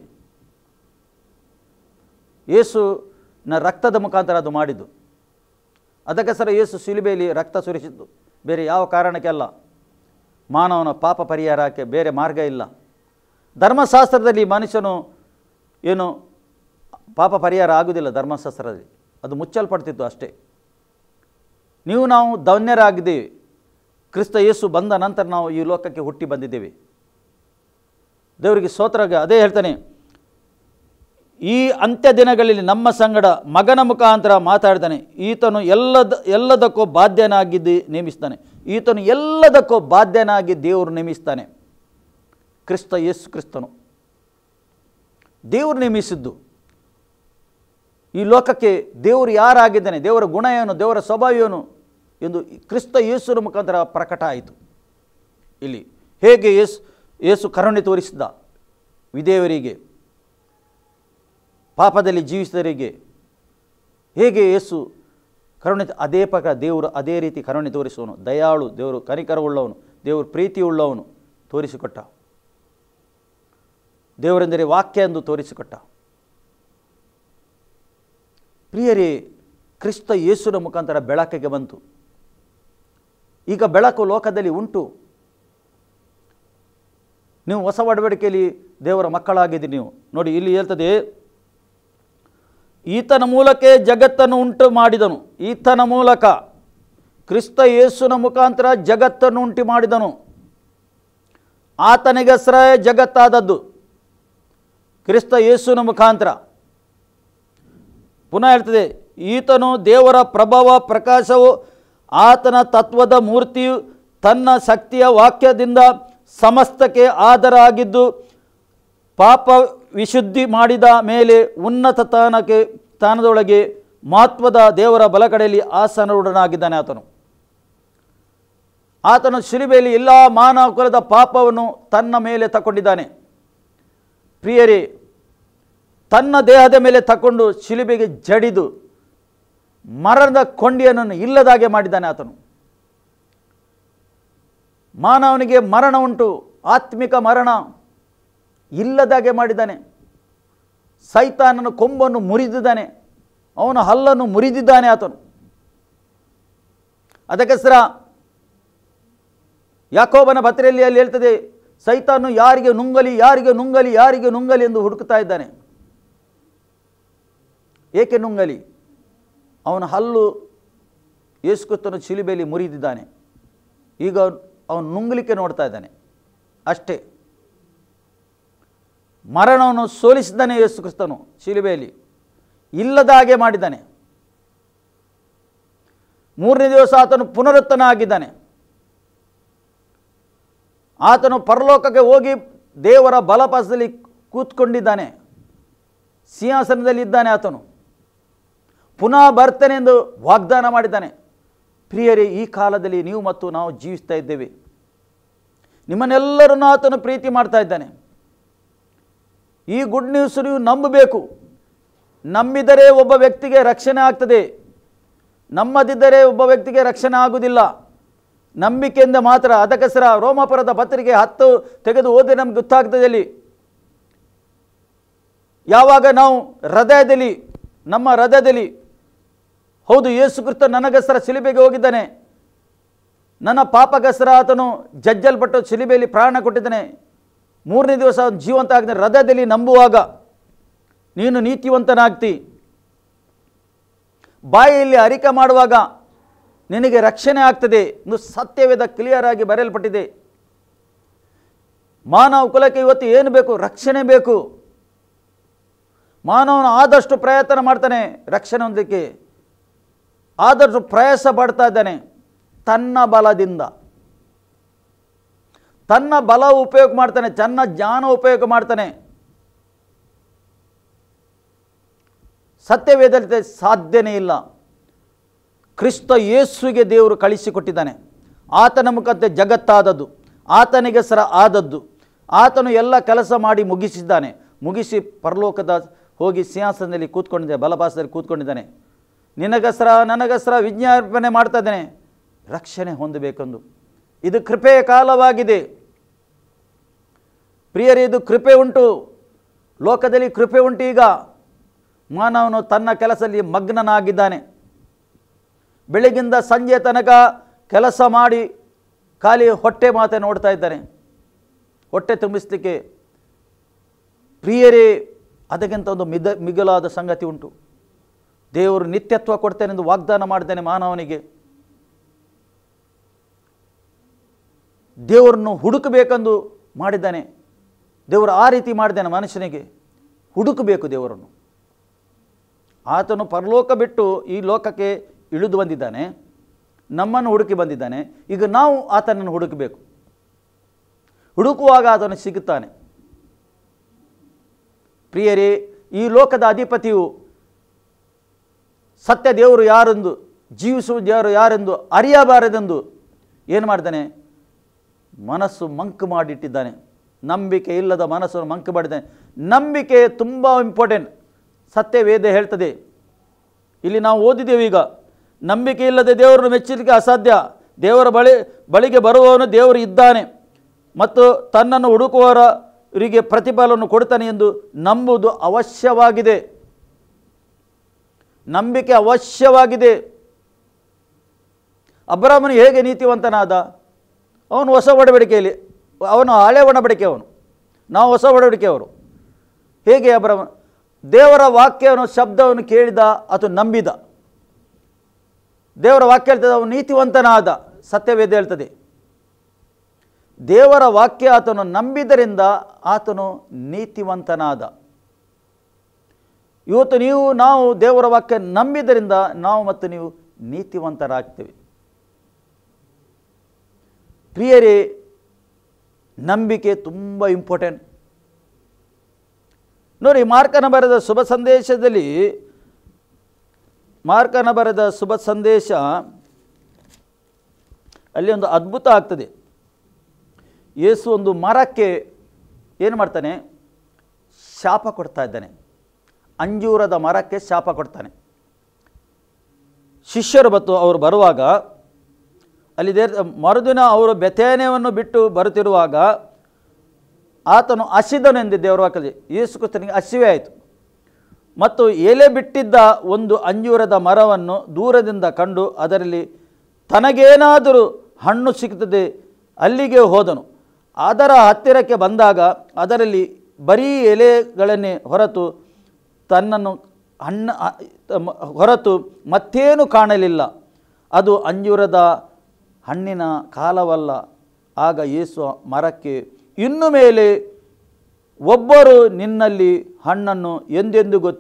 [SPEAKER 1] ಯೇಸುವಿನ ರಕ್ತದ ಮುಖಾಂತರ ಅದು ಮಾಡಿದ್ದು. ಅದಕ್ಕೋಸ್ಕರ ಯೇಸು ಶಿಲುಬೆಯಲ್ಲಿ ರಕ್ತ ಸುರಿಸಿದ್ದು ಬೇರೆ ಯಾವ ಕಾರಣಕ್ಕೆ ಅಲ್ಲ, ಮಾನವನ ಪಾಪ ಪರಿಹಾರಕ್ಕೆ ಬೇರೆ ಮಾರ್ಗ ಇಲ್ಲ. ಧರ್ಮಶಾಸ್ತ್ರದಲ್ಲಿ ಮನುಷ್ಯನು ಏನು ಪಾಪ ಪರಿಹಾರ ಆಗುವುದಿಲ್ಲ, ಧರ್ಮಶಾಸ್ತ್ರದಲ್ಲಿ ಅದು ಮುಚ್ಚಲ್ಪಡ್ತಿತ್ತು ಅಷ್ಟೇ. ನಾವು ಧನ್ಯರಾಗಿದ್ದೇವೆ. ಕ್ರಿಸ್ತ ಯೇಸು ಬಂದ ನಂತರ ನಾವು ಈ ಲೋಕಕ್ಕೆ ಹುಟ್ಟಿ ಬಂದಿದ್ದೇವೆ. ದೇವರಿಗೆ ಸ್ತೋತ್ರ. ಅದೇ ಹೇಳ್ತಾನೆ, ಈ ಅಂತ್ಯ ದಿನಗಳಲ್ಲಿ ನಮ್ಮ ಸಂಗಡ ಮಗನ ಮುಖಾಂತರ ಮಾತಾಡ್ತಾನೆ. ಈತನು ಎಲ್ಲದಕ್ಕೂ ಬಾಧ್ಯನಾಗಿದ್ದು ನೇಮಿಸ್ತಾನೆ. ಈತನು ಎಲ್ಲದಕ್ಕೂ ಬಾಧ್ಯನಾಗಿ ದೇವರು ನೇಮಿಸ್ತಾನೆ. ಕ್ರಿಸ್ತ ಯೇಸು ಕ್ರಿಸ್ತನು ದೇವರು ನೇಮಿಸಿದ್ದು. ಈ ಲೋಕಕ್ಕೆ ದೇವರು ಯಾರಾಗಿದ್ದಾನೆ, ದೇವರ ಗುಣ ಏನು, ದೇವರ ಸ್ವಭಾವ ಏನು ಎಂದು ಕ್ರಿಸ್ತ ಯೇಸುವಿನ ಮುಖಾಂತರ ಪ್ರಕಟ ಆಯಿತು. ಇಲ್ಲಿ ಹೇಗೆ ಯೇಸು ಕರುಣೆ ತೋರಿಸಿದ ವಿಧೇಯರಿಗೆ, ಪಾಪದಲ್ಲಿ ಜೀವಿಸಿದವರಿಗೆ ಹೇಗೆ ಯೇಸು ಕರುಣೆ, ಅದೇ ಪ್ರಕಾರ ದೇವರು ಅದೇ ರೀತಿ ಕರುಣೆ ತೋರಿಸುವನು. ದಯಾಳು ದೇವರು, ಕನಿಕರವುಳ್ಳವನು, ದೇವರು ಪ್ರೀತಿಯುಳ್ಳವನು ತೋರಿಸಿಕೊಟ್ಟ. ದೇವರೆಂದರೆ ವಾಕ್ಯ ಎಂದು ತೋರಿಸಿಕೊಟ್ಟ. ಪ್ರಿಯರೇ, ಕ್ರಿಸ್ತ ಯೇಸುವಿನ ಮುಖಾಂತರ ಬೆಳಕಿಗೆ ಬಂತು. ಈಗ ಬೆಳಕು ಲೋಕದಲ್ಲಿ ಉಂಟು. ನೀವು ಹೊಸ ಒಡಂಬಡಿಕೆಯಲ್ಲಿ ದೇವರ ಮಕ್ಕಳಾಗಿದ್ದೀರಿ. ನೀವು ನೋಡಿ, ಇಲ್ಲಿ ಹೇಳ್ತದೆ, ಈತನ ಮೂಲಕ ಜಗತ್ತನ್ನು ಉಂಟು ಮಾಡಿದನು. ಈತನ ಮೂಲಕ, ಕ್ರಿಸ್ತ ಯೇಸುವಿನ ಮುಖಾಂತರ ಜಗತ್ತನ್ನು ಉಂಟು ಮಾಡಿದನು. ಆತನಿಗೋಸ್ಕರ ಜಗತ್ತಾದದ್ದು ಕ್ರಿಸ್ತ ಯೇಸುವಿನ ಮುಖಾಂತರ. ಪುನಃ ಹೇಳ್ತದೆ, ಈತನು ದೇವರ ಪ್ರಭಾವ ಪ್ರಕಾಶವು, ಆತನ ತತ್ವದ ಮೂರ್ತಿಯು, ತನ್ನ ಶಕ್ತಿಯ ವಾಕ್ಯದಿಂದ ಸಮಸ್ತಕ್ಕೆ ಆಧಾರ ಆಗಿದ್ದು, ಪಾಪ ವಿಶುದ್ಧಿ ಮಾಡಿದ ಮೇಲೆ ಉನ್ನತ ಸ್ಥಾನದೊಳಗೆ ಮಹತ್ವದ ದೇವರ ಬಲಕಡೆಯಲ್ಲಿ ಆಸನರೂಢನಾಗಿದ್ದಾನೆ. ಆತನು ಶಿಲುಬೆಯಲ್ಲಿ ಎಲ್ಲ ಮಾನವ ಕುಲದ ಪಾಪವನ್ನು ತನ್ನ ಮೇಲೆ ತಗೊಂಡಿದ್ದಾನೆ. ಪ್ರಿಯರೇ, ತನ್ನ ದೇಹದ ಮೇಲೆ ತಕೊಂಡು ಶಿಲುಬೆಗೆ ಜಡಿದು ಮರಣದ ಕೊಂಡಿಯನ್ನು ಇಲ್ಲದಾಗೆ ಮಾಡಿದ್ದಾನೆ. ಆತನು ಮಾನವನಿಗೆ ಮರಣ ಉಂಟು, ಆತ್ಮಿಕ ಮರಣ ಇಲ್ಲದಾಗೆ ಮಾಡಿದ್ದಾನೆ. ಸೈತಾನನ ಕೊಂಬನ್ನು ಮುರಿದಿದ್ದಾನೆ, ಅವನ ಹಲ್ಲನ್ನು ಮುರಿದಿದ್ದಾನೆ ಆತನು. ಅದಕ್ಕೋಸ್ಕರ ಯಾಕೋಬನ ಪತ್ರೆಯಲ್ಲಿ ಅಲ್ಲಿ ಹೇಳ್ತದೆ, ಸೈತಾನು ಯಾರಿಗೆ ನುಂಗಲಿ ಯಾರಿಗೆ ನುಂಗಲಿ ಯಾರಿಗೆ ನುಂಗಲಿ ಎಂದು ಹುಡುಕ್ತಾ ಇದ್ದಾನೆ. ಏಕೆ ನುಂಗಲಿ? ಅವನ ಹಲ್ಲು ಯೇಸು ಕ್ರಿಸ್ತನ ಶಿಲುಬೆಯಲ್ಲಿ ಮುರಿದಿದ್ದಾನೆ. ಈಗ ಅವನು ನುಂಗಲಿಕ್ಕೆ ನೋಡ್ತಾ ಇದ್ದಾನೆ ಅಷ್ಟೇ. ಮರಣವನ್ನು ಸೋಲಿಸಿದ್ದಾನೆ ಯೇಸು ಕ್ರಿಸ್ತನು ಶಿಲುಬೆಯಲ್ಲಿ, ಇಲ್ಲದ ಹಾಗೆ ಮಾಡಿದ್ದಾನೆ. ಮೂರನೇ ದಿವಸ ಆತನು ಪುನರುತ್ಥಾನ ಆಗಿದ್ದಾನೆ. ಆತನು ಪರಲೋಕಕ್ಕೆ ಹೋಗಿ ದೇವರ ಬಲಪಾಸದಲ್ಲಿ ಕೂತ್ಕೊಂಡಿದ್ದಾನೆ, ಸಿಂಹಾಸನದಲ್ಲಿ ಇದ್ದಾನೆ. ಆತನು ಪುನಃ ಬರ್ತೇನೆ ಎಂದು ವಾಗ್ದಾನ ಮಾಡಿದ್ದಾನೆ. ಪ್ರಿಯರೇ, ಈ ಕಾಲದಲ್ಲಿ ನೀವು ಮತ್ತು ನಾವು ಜೀವಿಸ್ತಾ ಇದ್ದೇವೆ. ನಿಮ್ಮನ್ನೆಲ್ಲರನ್ನು ಆತನು ಪ್ರೀತಿ ಮಾಡ್ತಾ ಇದ್ದಾನೆ. ಈ ಗುಡ್ ನ್ಯೂಸ್ ನೀವು ನಂಬಬೇಕು. ನಂಬಿದರೆ ಒಬ್ಬ ವ್ಯಕ್ತಿಗೆ ರಕ್ಷಣೆ ಆಗ್ತದೆ, ನಂಬದಿದ್ದರೆ ಒಬ್ಬ ವ್ಯಕ್ತಿಗೆ ರಕ್ಷಣೆ ಆಗುವುದಿಲ್ಲ. ನಂಬಿಕೆಯಿಂದ ಮಾತ್ರ. ಅದಕ್ಕೋಸ್ಕರ ರೋಮಾಪುರದ ಪತ್ರಿಕೆ 10 ತೆಗೆದು ಓದಿ ನಮ್ಗೆ ಗೊತ್ತಾಗ್ತದೆ. ಅಲ್ಲಿ ಯಾವಾಗ ನಾವು ಹೃದಯದಲ್ಲಿ, ನಮ್ಮ ಹೃದಯದಲ್ಲಿ ಹೌದು ಯೇಸು ಕ್ರಿಸ್ತ ನನಗೋಸ್ಕರ ಶಿಲುಬೆಗೆ ಹೋಗಿದ್ದಾನೆ, ನನ್ನ ಪಾಪಗೋಸ್ಕರ ಆತನು ಜಜ್ಜಲ್ಪಟ್ಟು ಶಿಲುಬೆಯಲ್ಲಿ ಪ್ರಾಣ ಕೊಟ್ಟಿದ್ದಾನೆ, 3ನೇ ದಿವಸ ಜೀವಂತ ಆಗಿದ್ದಾನೆ, ಹೃದಯದಲ್ಲಿ ನಂಬುವಾಗ ನೀನು ನೀತಿವಂತನಾಗ್ತಿ. ಬಾಯಿಯಲ್ಲಿ ಅರಿಕೆ ಮಾಡುವಾಗ ನಿನಗೆ ರಕ್ಷಣೆ ಆಗ್ತದೆ ಎಂದು ಸತ್ಯವೇದ ಕ್ಲಿಯರ್ ಆಗಿ ಬರೆಯಲ್ಪಟ್ಟಿದೆ. ಮಾನವ ಕುಲಕ್ಕೆ ಇವತ್ತು ಏನು ಬೇಕು? ರಕ್ಷಣೆ ಬೇಕು. ಮಾನವನು ಆದಷ್ಟು ಪ್ರಯತ್ನ ಮಾಡ್ತಾನೆ ರಕ್ಷಣೆ ಹೊಂದಲಿಕ್ಕೆ, ಆದಷ್ಟು ಪ್ರಯಾಸ ಪಡ್ತಾ ಇದ್ದಾನೆ. ತನ್ನ ಬಲದಿಂದ, ತನ್ನ ಬಲ ಉಪಯೋಗ ಮಾಡ್ತಾನೆ, ತನ್ನ ಜ್ಞಾನ ಉಪಯೋಗ ಮಾಡ್ತಾನೆ. ಸತ್ಯವೇದದಲ್ಲಿ ಸಾಧ್ಯನೇ ಇಲ್ಲ. ಕ್ರಿಸ್ತ ಯೇಸುವಿಗೆ ದೇವರು ಕಳಿಸಿಕೊಟ್ಟಿದ್ದಾನೆ. ಆತನ ಮುಖಾಂತರ ಜಗತ್ತಾದದ್ದು, ಆತನಿಗೆ ಸರ ಆದದ್ದು, ಆತನು ಎಲ್ಲ ಕೆಲಸ ಮಾಡಿ ಮುಗಿಸಿದ್ದಾನೆ. ಮುಗಿಸಿ ಪರಲೋಕದ ಹೋಗಿ ಸಿಂಹಾಸನದಲ್ಲಿ ಕೂತ್ಕೊಂಡಿದ್ದಾನೆ, ಬಲಪಾಸದಲ್ಲಿ ಕೂತ್ಕೊಂಡಿದ್ದಾನೆ. ನಿನಗಸ್ರ ನನಗಸ್ರ ವಿಜ್ಞಾಪನೆ ಮಾಡ್ತಾ ಇದ್ದಾನೆ, ರಕ್ಷಣೆ ಹೊಂದಬೇಕೆಂದು. ಇದು ಕೃಪೆಯ ಕಾಲವಾಗಿದೆ ಪ್ರಿಯರೇ, ಇದು ಕೃಪೆ ಉಂಟು. ಲೋಕದಲ್ಲಿ ಕೃಪೆ ಉಂಟು. ಈಗ ಮಾನವನು ತನ್ನ ಕೆಲಸದಲ್ಲಿ ಮಗ್ನನಾಗಿದ್ದಾನೆ. ಬೆಳಗಿಂದ ಸಂಜೆ ತನಕ ಕೆಲಸ ಮಾಡಿ ಖಾಲಿ ಹೊಟ್ಟೆ ಮಾತೆ ನೋಡ್ತಾ ಇದ್ದಾನೆ, ಹೊಟ್ಟೆ ತುಂಬಿಸಲಿಕ್ಕೆ. ಪ್ರಿಯರೇ, ಅದಕ್ಕಿಂತ ಒಂದು ಮಿಗಿಲಾದ ಸಂಗತಿ ಉಂಟು. ದೇವರು ನಿತ್ಯತ್ವ ಕೊಡ್ತೇನೆಂದು ವಾಗ್ದಾನ ಮಾಡ್ತಾನೆ ಮಾನವನಿಗೆ. ದೇವರನ್ನು ಹುಡುಕಬೇಕೆಂದು ಮಾಡಿದ್ದಾನೆ. ದೇವರು ಆ ರೀತಿ ಮಾಡಿದ್ದಾನೆ ಮನುಷ್ಯನಿಗೆ. ಹುಡುಕಬೇಕು ದೇವರನ್ನು. ಆತನು ಪರಲೋಕ ಬಿಟ್ಟು ಈ ಲೋಕಕ್ಕೆ ಇಳಿದು ಬಂದಿದ್ದಾನೆ, ನಮ್ಮನ್ನು ಹುಡುಕಿ ಬಂದಿದ್ದಾನೆ. ಈಗ ನಾವು ಆತನನ್ನು ಹುಡುಕಬೇಕು. ಹುಡುಕುವಾಗ ಆತನು ಸಿಗುತ್ತಾನೆ. ಪ್ರಿಯರೇ, ಈ ಲೋಕದ ಅಧಿಪತಿಯು ಸತ್ಯ ದೇವರು ಯಾರೆಂದು, ಜೀವಿಸುವ ದೇವರು ಯಾರೆಂದು ಅರಿಯಬಾರದೆಂದು ಏನು ಮಾಡ್ತಾನೆ? ಮನಸ್ಸು ಮಂಕು ಮಾಡಿಟ್ಟಿದ್ದಾನೆ. ನಂಬಿಕೆ ಇಲ್ಲದ ಮನಸ್ಸನ್ನು ಮಂಕು ಮಾಡಿದ್ದಾನೆ. ನಂಬಿಕೆ ತುಂಬ ಇಂಪಾರ್ಟೆಂಟ್. ಸತ್ಯವೇದ ಹೇಳ್ತದೆ. ಇಲ್ಲಿ ನಾವು ಓದಿದ್ದೇವೆ. ಈಗ ನಂಬಿಕೆ ಇಲ್ಲದೆ ದೇವರನ್ನು ಮೆಚ್ಚಲಿಕ್ಕೆ ಅಸಾಧ್ಯ. ದೇವರ ಬಳಿಗೆ ಬರುವವನು ದೇವರು ಇದ್ದಾನೆ ಮತ್ತು ತನ್ನನ್ನು ಹುಡುಕುವವರಿಗೆ ಪ್ರತಿಫಲವನ್ನು ಕೊಡ್ತಾನೆ ಎಂದು ನಂಬುವುದು ಅವಶ್ಯವಾಗಿದೆ. ನಂಬಿಕೆ ಅವಶ್ಯವಾಗಿದೆ. ಅಬ್ರಾಮನು ಹೇಗೆ ನೀತಿವಂತನಾದ? ಅವನು ಹೊಸ ಒಡಂಬಡಿಕೆಯಲ್ಲಿ, ಅವನು ಹಳೆ ಒಡಂಬಡಿಕೆ, ಅವನು, ನಾವು ಹೊಸ ಒಡಂಬಡಿಕೆಯವರು. ಹೇಗೆ ಅಬ್ರಾಮ ದೇವರ ವಾಕ್ಯವನ್ನು ಶಬ್ದವನ್ನು ಕೇಳಿದ, ಅದು ನಂಬಿದ. ದೇವರ ವಾಕ್ಯ ಹೇಳ್ತದೆ ಅವನು ನೀತಿವಂತನಾದ. ಸತ್ಯವೇದ ಹೇಳ್ತದೆ. ದೇವರ ವಾಕ್ಯ ಆತನು ನಂಬಿದ್ದರಿಂದ ಆತನು ನೀತಿವಂತನಾದ. ಇವತ್ತು ನಾವು ದೇವರ ವಾಕ್ಯ ನಂಬಿದ್ದರಿಂದ ನಾವು ಮತ್ತು ನೀವು ನೀತಿವಂತರಾಗ್ತೇವೆ. ಪ್ರಿಯರೇ, ನಂಬಿಕೆ ತುಂಬ ಇಂಪಾರ್ಟೆಂಟ್. ನೋಡಿ, ಮಾರ್ಕನ ಬರೆದ ಶುಭ ಸಂದೇಶದಲ್ಲಿ, ಮಾರ್ಕನ ಬರೆದ ಶುಭ ಸಂದೇಶ ಅಲ್ಲಿ ಒಂದು ಅದ್ಭುತ ಆಗ್ತದೆ. ಯೇಸು ಒಂದು ಮರಕ್ಕೆ ಏನು ಮಾಡ್ತಾನೆ? ಶಾಪ ಕೊಡ್ತಾ ಇದ್ದಾನೆ. ಅಂಜೂರದ ಮರಕ್ಕೆ ಶಾಪ ಕೊಡ್ತಾನೆ. ಶಿಷ್ಯರು ಅವರು ಬರುವಾಗ ಅಲ್ಲಿ ಮರುದಿನ ಅವರು ಬೆಥಾನ್ಯವನ್ನು ಬಿಟ್ಟು ಬರುತ್ತಿರುವಾಗ ಆತನು ಹಸಿದನೆಂದು ದೇವರ ವಾಕ್ಯದಲ್ಲಿ. ಯೇಸು ಕ್ರಿಸ್ತನಿಗೆ ಹಸಿವೆ ಆಯಿತು ಮತ್ತು ಎಲೆ ಬಿಟ್ಟಿದ್ದ ಒಂದು ಅಂಜೂರದ ಮರವನ್ನು ದೂರದಿಂದ ಕಂಡು ಅದರಲ್ಲಿ ತನಗೇನಾದರೂ ಹಣ್ಣು ಸಿಗುತ್ತದೆ ಅಲ್ಲಿಗೆ ಹೋದನು. ಅದರ ಹತ್ತಿರಕ್ಕೆ ಬಂದಾಗ ಅದರಲ್ಲಿ ಬರೀ ಎಲೆಗಳನ್ನೇ ಹೊರತು ಹೊರತು ಮತ್ತೇನು ಕಾಣಲಿಲ್ಲ. ಅದು ಅಂಜೂರದ ಹಣ್ಣಿನ ಕಾಲವಲ್ಲ. ಆಗ ಯೇಸು ಮರಕ್ಕೆ, ಇನ್ನು ಮೇಲೆ ಒಬ್ಬರು ನಿನ್ನಲ್ಲಿ ಹಣ್ಣನ್ನು ಎಂದೆಂದಿಗೂ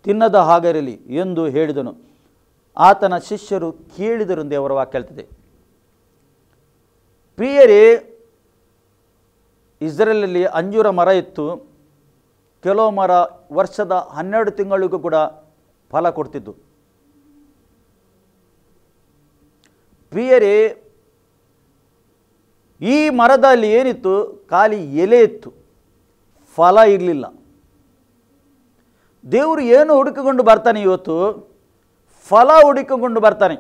[SPEAKER 1] ತಿನ್ನದ ಹಾಗಿರಲಿ ಎಂದು ಹೇಳಿದನು. ಆತನ ಶಿಷ್ಯರು ಕೇಳಿದರು ಎಂದು ಅವರ ವಾಕ್ಯ ಹೇಳ್ತದೆ. ಪ್ರಿಯರೇ, ಇಸ್ರೇಲಲ್ಲಿ ಅಂಜೂರ ಮರ ಇತ್ತು. ಕೆಲವು ಮರ ವರ್ಷದ 12 ತಿಂಗಳಿಗೂ ಕೂಡ ಫಲ ಕೊಡ್ತಿತ್ತು. ಪ್ರಿಯರೇ, ಈ ಮರದಲ್ಲಿ ಏನಿತ್ತು? ಖಾಲಿ ಎಲೆ ಇತ್ತು, ಫಲ ಇರಲಿಲ್ಲ. ದೇವರು ಏನು ಹುಡುಕಿಕೊಂಡು ಬರ್ತಾನೆ? ಇವತ್ತು ಫಲ ಹುಡುಕಿಕೊಂಡು ಬರ್ತಾನೆ.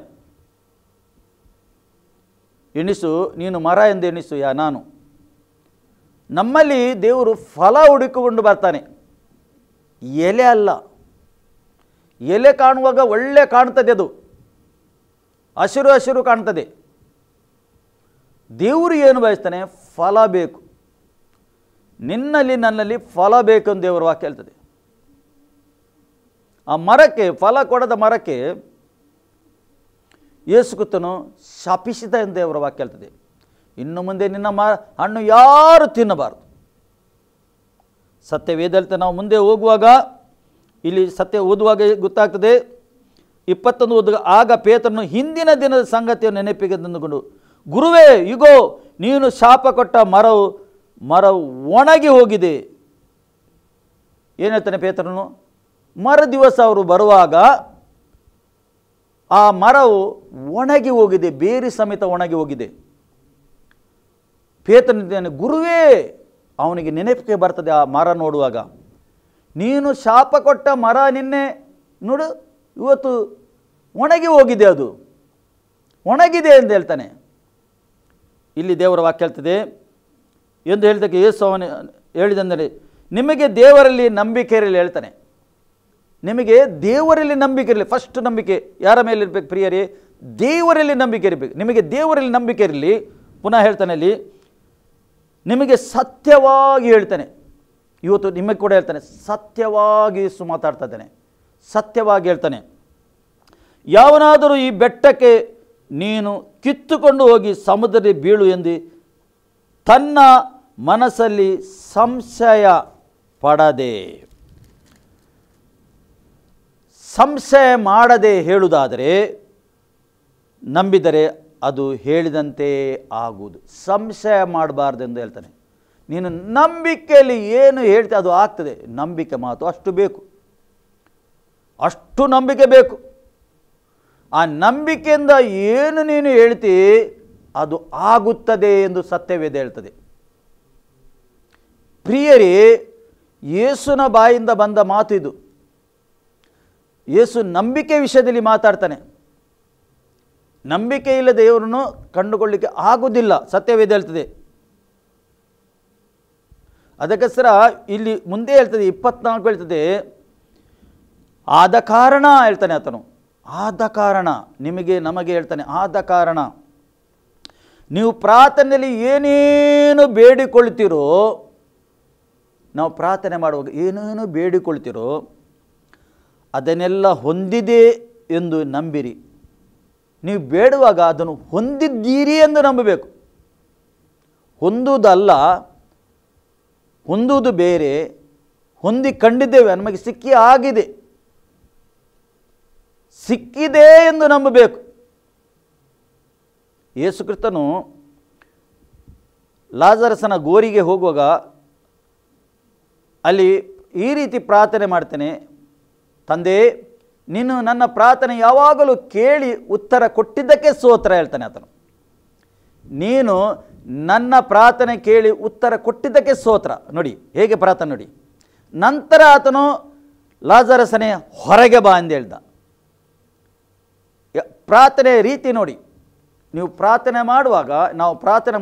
[SPEAKER 1] ಎಣಿಸು, ನೀನು ಮರ ಎಂದು ಎಣಿಸು ನಾನು. ನಮ್ಮಲ್ಲಿ ದೇವರು ಫಲ ಹುಡುಕಿಕೊಂಡು ಬರ್ತಾನೆ, ಎಲೆ ಅಲ್ಲ. ಎಲೆ ಕಾಣುವಾಗ ಒಳ್ಳೆ ಕಾಣ್ತದೆ, ಅದು ಹಸಿರು ಹಸಿರು ಕಾಣ್ತದೆ. ದೇವರು ಏನು ಬಯಸ್ತಾನೆ? ಫಲ ಬೇಕು. ನಿನ್ನಲ್ಲಿ ನನ್ನಲ್ಲಿ ಫಲ ಬೇಕು ಅಂತ ದೇವರ ವಾಕ್ಯ ಹೇಳ್ತದೆ. ಆ ಮರಕ್ಕೆ, ಫಲ ಕೊಡದ ಮರಕ್ಕೆ ಯೇಸು ಕ್ರಿಸ್ತನು ಶಾಪಿಸಿದ ಎಂದು ದೇವರ ವಾಕ್ಯ ಹೇಳ್ತದೆ. ಇನ್ನು ಮುಂದೆ ನಿನ್ನ ಹಣ್ಣು ಯಾರು ತಿನ್ನಬಾರದು. ಸತ್ಯವೇದ ಹೇಳ್ತದೆ. ನಾವು ಮುಂದೆ ಹೋಗುವಾಗ ಇಲ್ಲಿ ಸತ್ಯ ಓದುವಾಗ ಗೊತ್ತಾಗ್ತದೆ. 21 ಓದುವಾಗ, ಆಗ ಪೇತ್ರನು ಹಿಂದಿನ ದಿನದ ಸಂಗತಿಯನ್ನು ನೆನಪಿಗೆ ತಂದುಕೊಂಡು, ಗುರುವೇ, ಇಗೋ ನೀನು ಶಾಪ ಕೊಟ್ಟ ಮರವು ಒಣಗಿ ಹೋಗಿದೆ. ಏನು ಹೇಳ್ತಾನೆ ಪೇತ್ರನು? ಮರು ದಿವಸ ಅವರು ಬರುವಾಗ ಆ ಮರವು ಒಣಗಿ ಹೋಗಿದೆ, ಬೇರೆ ಸಮೇತ ಒಣಗಿ ಹೋಗಿದೆ. ಪೇತ್ರನಿದ್ದಾನೆ, ಗುರುವೇ, ಅವನಿಗೆ ನೆನಪಿಗೆ ಬರ್ತದೆ ಆ ಮರ ನೋಡುವಾಗ. ನೀನು ಶಾಪ ಕೊಟ್ಟ ಮರ ನಿನ್ನೆ ನೋಡು ಇವತ್ತು ಒಣಗಿ ಹೋಗಿದೆ, ಅದು ಒಣಗಿದೆ ಎಂದು ಹೇಳ್ತಾನೆ. ಇಲ್ಲಿ ದೇವರ ವಾಕ್ಯ ಹೇಳ್ತದೆ ಎಂದು ಹೇಳಿದಕ್ಕೆ ಯೇಸು ಅವನು ಹೇಳಿದಂದರೆ, ನಿಮಗೆ ದೇವರಲ್ಲಿ ನಂಬಿಕೆ ಇರಲಿ ಹೇಳ್ತಾನೆ. ನಿಮಗೆ ದೇವರಲ್ಲಿ ನಂಬಿಕೆ ಇರಲಿ. ಫಸ್ಟ್ ನಂಬಿಕೆ ಯಾರ ಮೇಲೆ ಇರಬೇಕು ಪ್ರಿಯರೇ? ದೇವರಲ್ಲಿ ನಂಬಿಕೆ ಇರಬೇಕು. ನಿಮಗೆ ದೇವರಲ್ಲಿ ನಂಬಿಕೆ ಇರಲಿ. ಪುನಃ ಹೇಳ್ತಾನೆ ಅಲ್ಲಿ, ನಿಮಗೆ ಸತ್ಯವಾಗಿ ಹೇಳ್ತಾನೆ. ಇವತ್ತು ನಿಮಗೆ ಕೂಡ ಹೇಳ್ತಾನೆ, ಸತ್ಯವಾಗಿ ಮಾತಾಡ್ತಾ ಇದ್ದಾನೆ, ಸತ್ಯವಾಗಿ ಹೇಳ್ತಾನೆ. ಯಾವನಾದರೂ ಈ ಬೆಟ್ಟಕ್ಕೆ ನೀನು ಕಿತ್ತುಕೊಂಡು ಹೋಗಿ ಸಮುದ್ರದಲ್ಲಿ ಬೀಳು ಎಂದು ತನ್ನ ಮನಸ್ಸಲ್ಲಿ ಸಂಶಯ ಪಡದೆ, ಸಂಶಯ ಮಾಡದೆ ಹೇಳುವುದಾದರೆ, ನಂಬಿದರೆ ಅದು ಹೇಳಿದಂತೆ ಆಗುವುದು. ಸಂಶಯ ಮಾಡಬಾರ್ದೆಂದು ಹೇಳ್ತಾನೆ. ನೀನು ನಂಬಿಕೆಯಲ್ಲಿ ಏನು ಹೇಳ್ತೀಯ ಅದು ಆಗ್ತದೆ. ನಂಬಿಕೆ ಮಾತು ಅಷ್ಟು ಬೇಕು, ಅಷ್ಟು ನಂಬಿಕೆ ಬೇಕು. ಆ ನಂಬಿಕೆಯಿಂದ ಏನು ನೀನು ಹೇಳ್ತಿ ಅದು ಆಗುತ್ತದೆ ಎಂದು ಸತ್ಯವೇದ ಹೇಳ್ತದೆ. ಪ್ರಿಯರೇ, ಯೇಸುನ ಬಾಯಿಂದ ಬಂದ ಮಾತು ಇದು. ಯೇಸು ನಂಬಿಕೆ ವಿಷಯದಲ್ಲಿ ಮಾತಾಡ್ತಾನೆ. ನಂಬಿಕೆ ಇಲ್ಲದೆ ದೇವರನ್ನು ಕಂಡುಕೊಳ್ಳಲಿಕ್ಕೆ ಆಗುವುದಿಲ್ಲ, ಸತ್ಯವೇದ ಹೇಳ್ತದೆ. ಅದಕ್ಕೋಸ್ಕರ ಇಲ್ಲಿ ಮುಂದೆ ಹೇಳ್ತದೆ, 24 ಹೇಳ್ತದೆ, ಆದ ಕಾರಣ ಹೇಳ್ತಾನೆ ಆತನು. ಆದ ಕಾರಣ ನಮಗೆ ಹೇಳ್ತಾನೆ, ಆದ ಕಾರಣ ನೀವು ಪ್ರಾರ್ಥನೆಯಲ್ಲಿ ಏನೇನು ಬೇಡಿಕೊಳ್ತೀರೋ, ನಾವು ಪ್ರಾರ್ಥನೆ ಮಾಡುವಾಗ ಏನೇನು ಬೇಡಿಕೊಳ್ತೀರೋ ಅದನ್ನೆಲ್ಲ ಹೊಂದಿದೆ ಎಂದು ನಂಬಿರಿ. ನೀವು ಬೇಡುವಾಗ ಅದನ್ನು ಹೊಂದಿದ್ದೀರಿ ಎಂದು ನಂಬಬೇಕು. ಹೊಂದುವುದಲ್ಲ, ಹೊಂದುವುದು ಬೇರೆ. ಹೊಂದಿ ಕಂಡಿದ್ದೇವೆ, ನಮಗೆ ಸಿಕ್ಕಿದೆ ಎಂದು ನಂಬಬೇಕು. ಯೇಸು ಕ್ರಿಸ್ತನು ಲಾಜರಸನ ಗೋರಿಗೆ ಹೋಗುವಾಗ ಅಲ್ಲಿ ಈ ರೀತಿ ಪ್ರಾರ್ಥನೆ ಮಾಡ್ತಾನೆ, ತಂದೆ, ನೀನು ನನ್ನ ಪ್ರಾರ್ಥನೆ ಯಾವಾಗಲೂ ಕೇಳಿ ಉತ್ತರ ಕೊಟ್ಟಿದ್ದಕ್ಕೆ ಸ್ತೋತ್ರ ಹೇಳ್ತಾನೆ ಆತನು. ನೀನು ನನ್ನ ಪ್ರಾರ್ಥನೆ ಕೇಳಿ ಉತ್ತರ ಕೊಟ್ಟಿದ್ದಕ್ಕೆ ಸ್ತೋತ್ರ. ನೋಡಿ ಹೇಗೆ ಪ್ರಾರ್ಥನೆ ನೋಡಿ. ನಂತರ ಆತನು ಲಾಜರಸನೇ ಹೊರಗೆ ಬಾ ಎಂದು ಹೇಳ್ದ. ಪ್ರಾರ್ಥನೆ ರೀತಿ ನೋಡಿ. ನಾವು ಪ್ರಾರ್ಥನೆ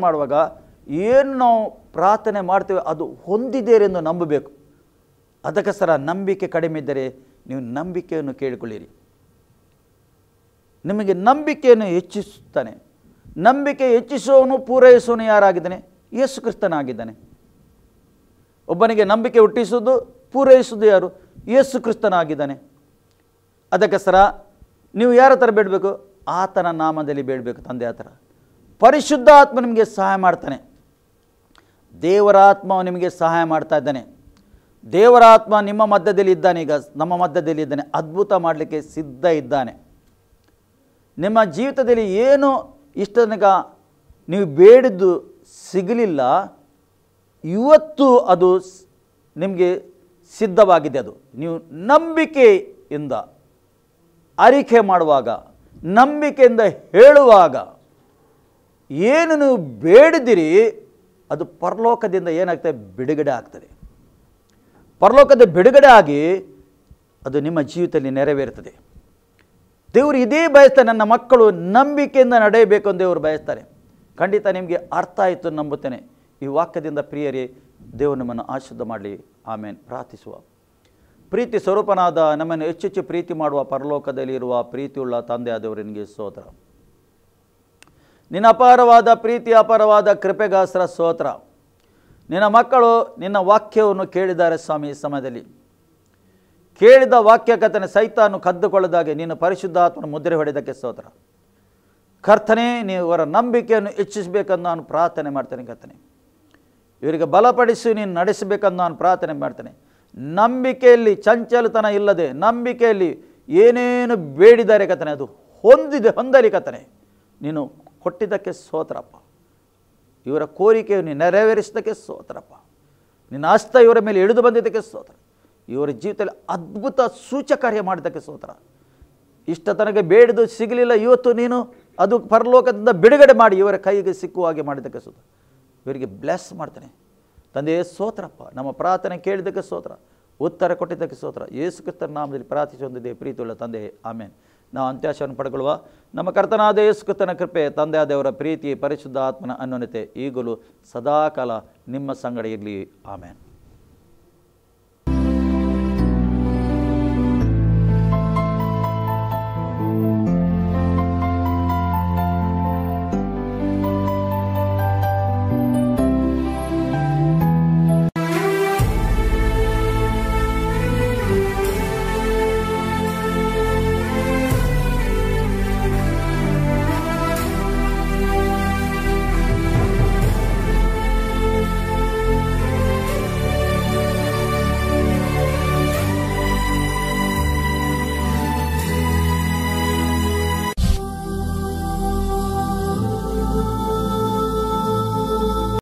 [SPEAKER 1] ಮಾಡುವಾಗ ಏನು ನಾವು ಪ್ರಾರ್ಥನೆ ಮಾಡ್ತೇವೆ ಅದು ಹೊಂದಿದ್ದೇವೆ ಎಂದು ನಂಬಬೇಕು. ಅದಕ್ಕೋಸ್ಕರ ನಂಬಿಕೆ ಕಡಿಮೆ ಇದ್ದರೆ ನೀವು ನಂಬಿಕೆಯನ್ನು ಕೇಳಿಕೊಳ್ಳಿರಿ. ನಿಮಗೆ ನಂಬಿಕೆಯನ್ನು ಹೆಚ್ಚಿಸುತ್ತಾನೆ. ನಂಬಿಕೆ ಹೆಚ್ಚಿಸುವವನು ಪೂರೈಸುವನು ಯಾರಾಗಿದ್ದಾನೆ? ಯೇಸು ಕ್ರಿಸ್ತನಾಗಿದ್ದಾನೆ. ಒಬ್ಬನಿಗೆ ನಂಬಿಕೆ ಹುಟ್ಟಿಸುವುದು ಪೂರೈಸುವುದು ಯಾರು? ಯೇಸು ಕ್ರಿಸ್ತನಾಗಿದ್ದಾನೆ. ಅದಕ್ಕೋಸ್ಕರ ನೀವು ಯಾರ ಹತ್ರ ಬೇಡಬೇಕು? ಆತನ ನಾಮದಲ್ಲಿ ಬೇಡಬೇಕು. ತಂದೆ ಹತ್ರ ಪರಿಶುದ್ಧ ಆತ್ಮ ನಿಮಗೆ ಸಹಾಯ ಮಾಡ್ತಾನೆ. ದೇವರ ಆತ್ಮ ನಿಮಗೆ ಸಹಾಯ ಮಾಡ್ತಾ ಇದ್ದಾನೆ. ದೇವರ ಆತ್ಮ ನಿಮ್ಮ ಮಧ್ಯದಲ್ಲಿ ಇದ್ದಾನೆ. ಈಗ ನಮ್ಮ ಮಧ್ಯದಲ್ಲಿ ಇದ್ದಾನೆ. ಅದ್ಭುತ ಮಾಡಲಿಕ್ಕೆ ಸಿದ್ಧ ಇದ್ದಾನೆ. ನಿಮ್ಮ ಜೀವಿತದಲ್ಲಿ ಏನು ಇಷ್ಟ ತನಕ ನೀವು ಬೇಡಿದ್ದು ಸಿಗಲಿಲ್ಲ, ಇವತ್ತು ಅದು ನಿಮಗೆ ಸಿದ್ಧವಾಗಿದೆ. ಅದು ನೀವು ನಂಬಿಕೆಯಿಂದ ಅರಿಕೆ ಮಾಡುವಾಗ, ನಂಬಿಕೆಯಿಂದ ಹೇಳುವಾಗ, ಏನು ನೀವು ಬೇಡಿದಿರಿ ಅದು ಪರಲೋಕದಿಂದ ಏನಾಗ್ತದೆ? ಬಿಡುಗಡೆ ಆಗ್ತದೆ. ಪರಲೋಕದ ಬಿಡುಗಡೆ ಆಗಿ ಅದು ನಿಮ್ಮ ಜೀವಿತದಲ್ಲಿ ನೆರವೇರುತ್ತದೆ. ದೇವರು ಇದೇ ಬಯಸ್ತಾರೆ, ನನ್ನ ಮಕ್ಕಳು ನಂಬಿಕೆಯಿಂದ ನಡೆಯಬೇಕು ಅಂತ ದೇವರು ಬಯಸ್ತಾರೆ. ಖಂಡಿತ ನಿಮಗೆ ಅರ್ಥ ಆಯಿತು ನಂಬುತ್ತೇನೆ. ಈ ವಾಕ್ಯದಿಂದ ಪ್ರಿಯರೇ, ದೇವರು ನಮ್ಮನ್ನು ಆಶೀರ್ವಾದ ಮಾಡಲಿ. ಆಮೇನ್. ಪ್ರಾರ್ಥಿಸುವ. ಪ್ರೀತಿ ಸ್ವರೂಪನಾದ ನಮ್ಮನ್ನು ಹೆಚ್ಚೆಚ್ಚು ಪ್ರೀತಿ ಮಾಡುವ ಪರಲೋಕದಲ್ಲಿ ಇರುವ ಪ್ರೀತಿಯುಳ್ಳ ತಂದೆಯಾದವರು ನಿನಗೆ ಸ್ತೋತ್ರ. ನಿನ್ನ ಅಪಾರವಾದ ಪ್ರೀತಿ, ಅಪಾರವಾದ ಕೃಪೆಗಾಸ್ತ್ರ ಸ್ತೋತ್ರ. ನಿನ್ನ ಮಕ್ಕಳು ನಿನ್ನ ವಾಕ್ಯವನ್ನು ಕೇಳಿದ್ದಾರೆ ಸ್ವಾಮಿ. ಈ ಸಮಯದಲ್ಲಿ ಕೇಳಿದ ವಾಕ್ಯ ಕರ್ತನೇ ಸೈತಾನು ಕದ್ದುಕೊಳ್ಳದಾಗೆ ನೀನು ಪರಿಶುದ್ಧಾತ್ಮನ ಮುದ್ರೆ ಹೊಡೆದಕ್ಕೆ ಸ್ತೋತ್ರ. ಕರ್ತನೇ, ನೀವು ಅವರ ನಂಬಿಕೆಯನ್ನು ಹೆಚ್ಚಿಸಬೇಕಂದು ನಾನು ಪ್ರಾರ್ಥನೆ ಮಾಡ್ತೇನೆ. ಕರ್ತನೇ, ಇವರಿಗೆ ಬಲಪಡಿಸಿ ನೀನು ನಡೆಸಬೇಕಂದು ನಾನು ಪ್ರಾರ್ಥನೆ ಮಾಡ್ತೇನೆ. ನಂಬಿಕೆಯಲ್ಲಿ ಚಂಚಲತನ ಇಲ್ಲದೆ, ನಂಬಿಕೆಯಲ್ಲಿ ಏನೇನು ಬೇಡಿದ್ದಾರೆ ಕರ್ತನೇ ಅದು ಹೊಂದಲಿ ಕರ್ತನೇ. ನೀನು ಕೊಟ್ಟಿದ್ದಕ್ಕೆ ಸ್ತೋತ್ರಪ್ಪ. ಇವರ ಕೋರಿಕೆಯನ್ನು ನೆರವೇರಿಸಿದ್ದಕ್ಕೆ ಸ್ತೋತ್ರಪ್ಪ. ನಿನ್ನ ಹಸ್ತ ಇವರ ಮೇಲೆ ಇಳಿದು ಬಂದಿದ್ದಕ್ಕೆ ಸ್ತೋತ್ರ. ಇವರ ಜೀವಿತದಲ್ಲಿ ಅದ್ಭುತ ಸೂಚಕಾರ್ಯ ಮಾಡಿದ್ದಕ್ಕೆ ಸ್ತೋತ್ರ. ಇಷ್ಟ ತನಕ ಬೇಡಿದು ಸಿಗಲಿಲ್ಲ, ಇವತ್ತು ನೀನು ಅದು ಪರಲೋಕದಿಂದ ಬಿಡುಗಡೆ ಮಾಡಿ ಇವರ ಕೈಗೆ ಸಿಕ್ಕುವ ಹಾಗೆ ಮಾಡಿದ್ದಕ್ಕೆ ಸ್ತೋತ್ರ. ಇವರಿಗೆ ಬ್ಲೆಸ್ ಮಾಡ್ತಾನೆ ತಂದೆಯೇ. ಸ್ತೋತ್ರಪ್ಪ. ನಮ್ಮ ಪ್ರಾರ್ಥನೆ ಕೇಳಿದ್ದಕ್ಕೆ ಸ್ತೋತ್ರ, ಉತ್ತರ ಕೊಟ್ಟಿದ್ದಕ್ಕೆ ಸ್ತೋತ್ರ. ಯೇಸು ಕ್ರಿಸ್ತನ ನಾಮದಲ್ಲಿ ಪ್ರಾರ್ಥಿಸಿ ಹೊಂದಿದೆ ಪ್ರೀತಿಯುಳ್ಳ ತಂದೆ. ಆಮೇನ್. ನಾವು ಅಂತ್ಯಾಶವನ್ನು ಪಡೆಕೊಳ್ಳುವ. ನಮ್ಮ ಕರ್ತನಾದ ಯೇಸು ಕ್ರಿಸ್ತನ ಕೃಪೆ, ತಂದೆಯಾದ ದೇವರ ಪ್ರೀತಿ, ಪರಿಶುದ್ಧ ಆತ್ಮನ ಅನ್ಯೋನ್ಯತೆ ಈಗಲೂ ಸದಾಕಾಲ ನಿಮ್ಮ ಸಂಗಡ ಇರಲಿ. ಆಮೇನ್.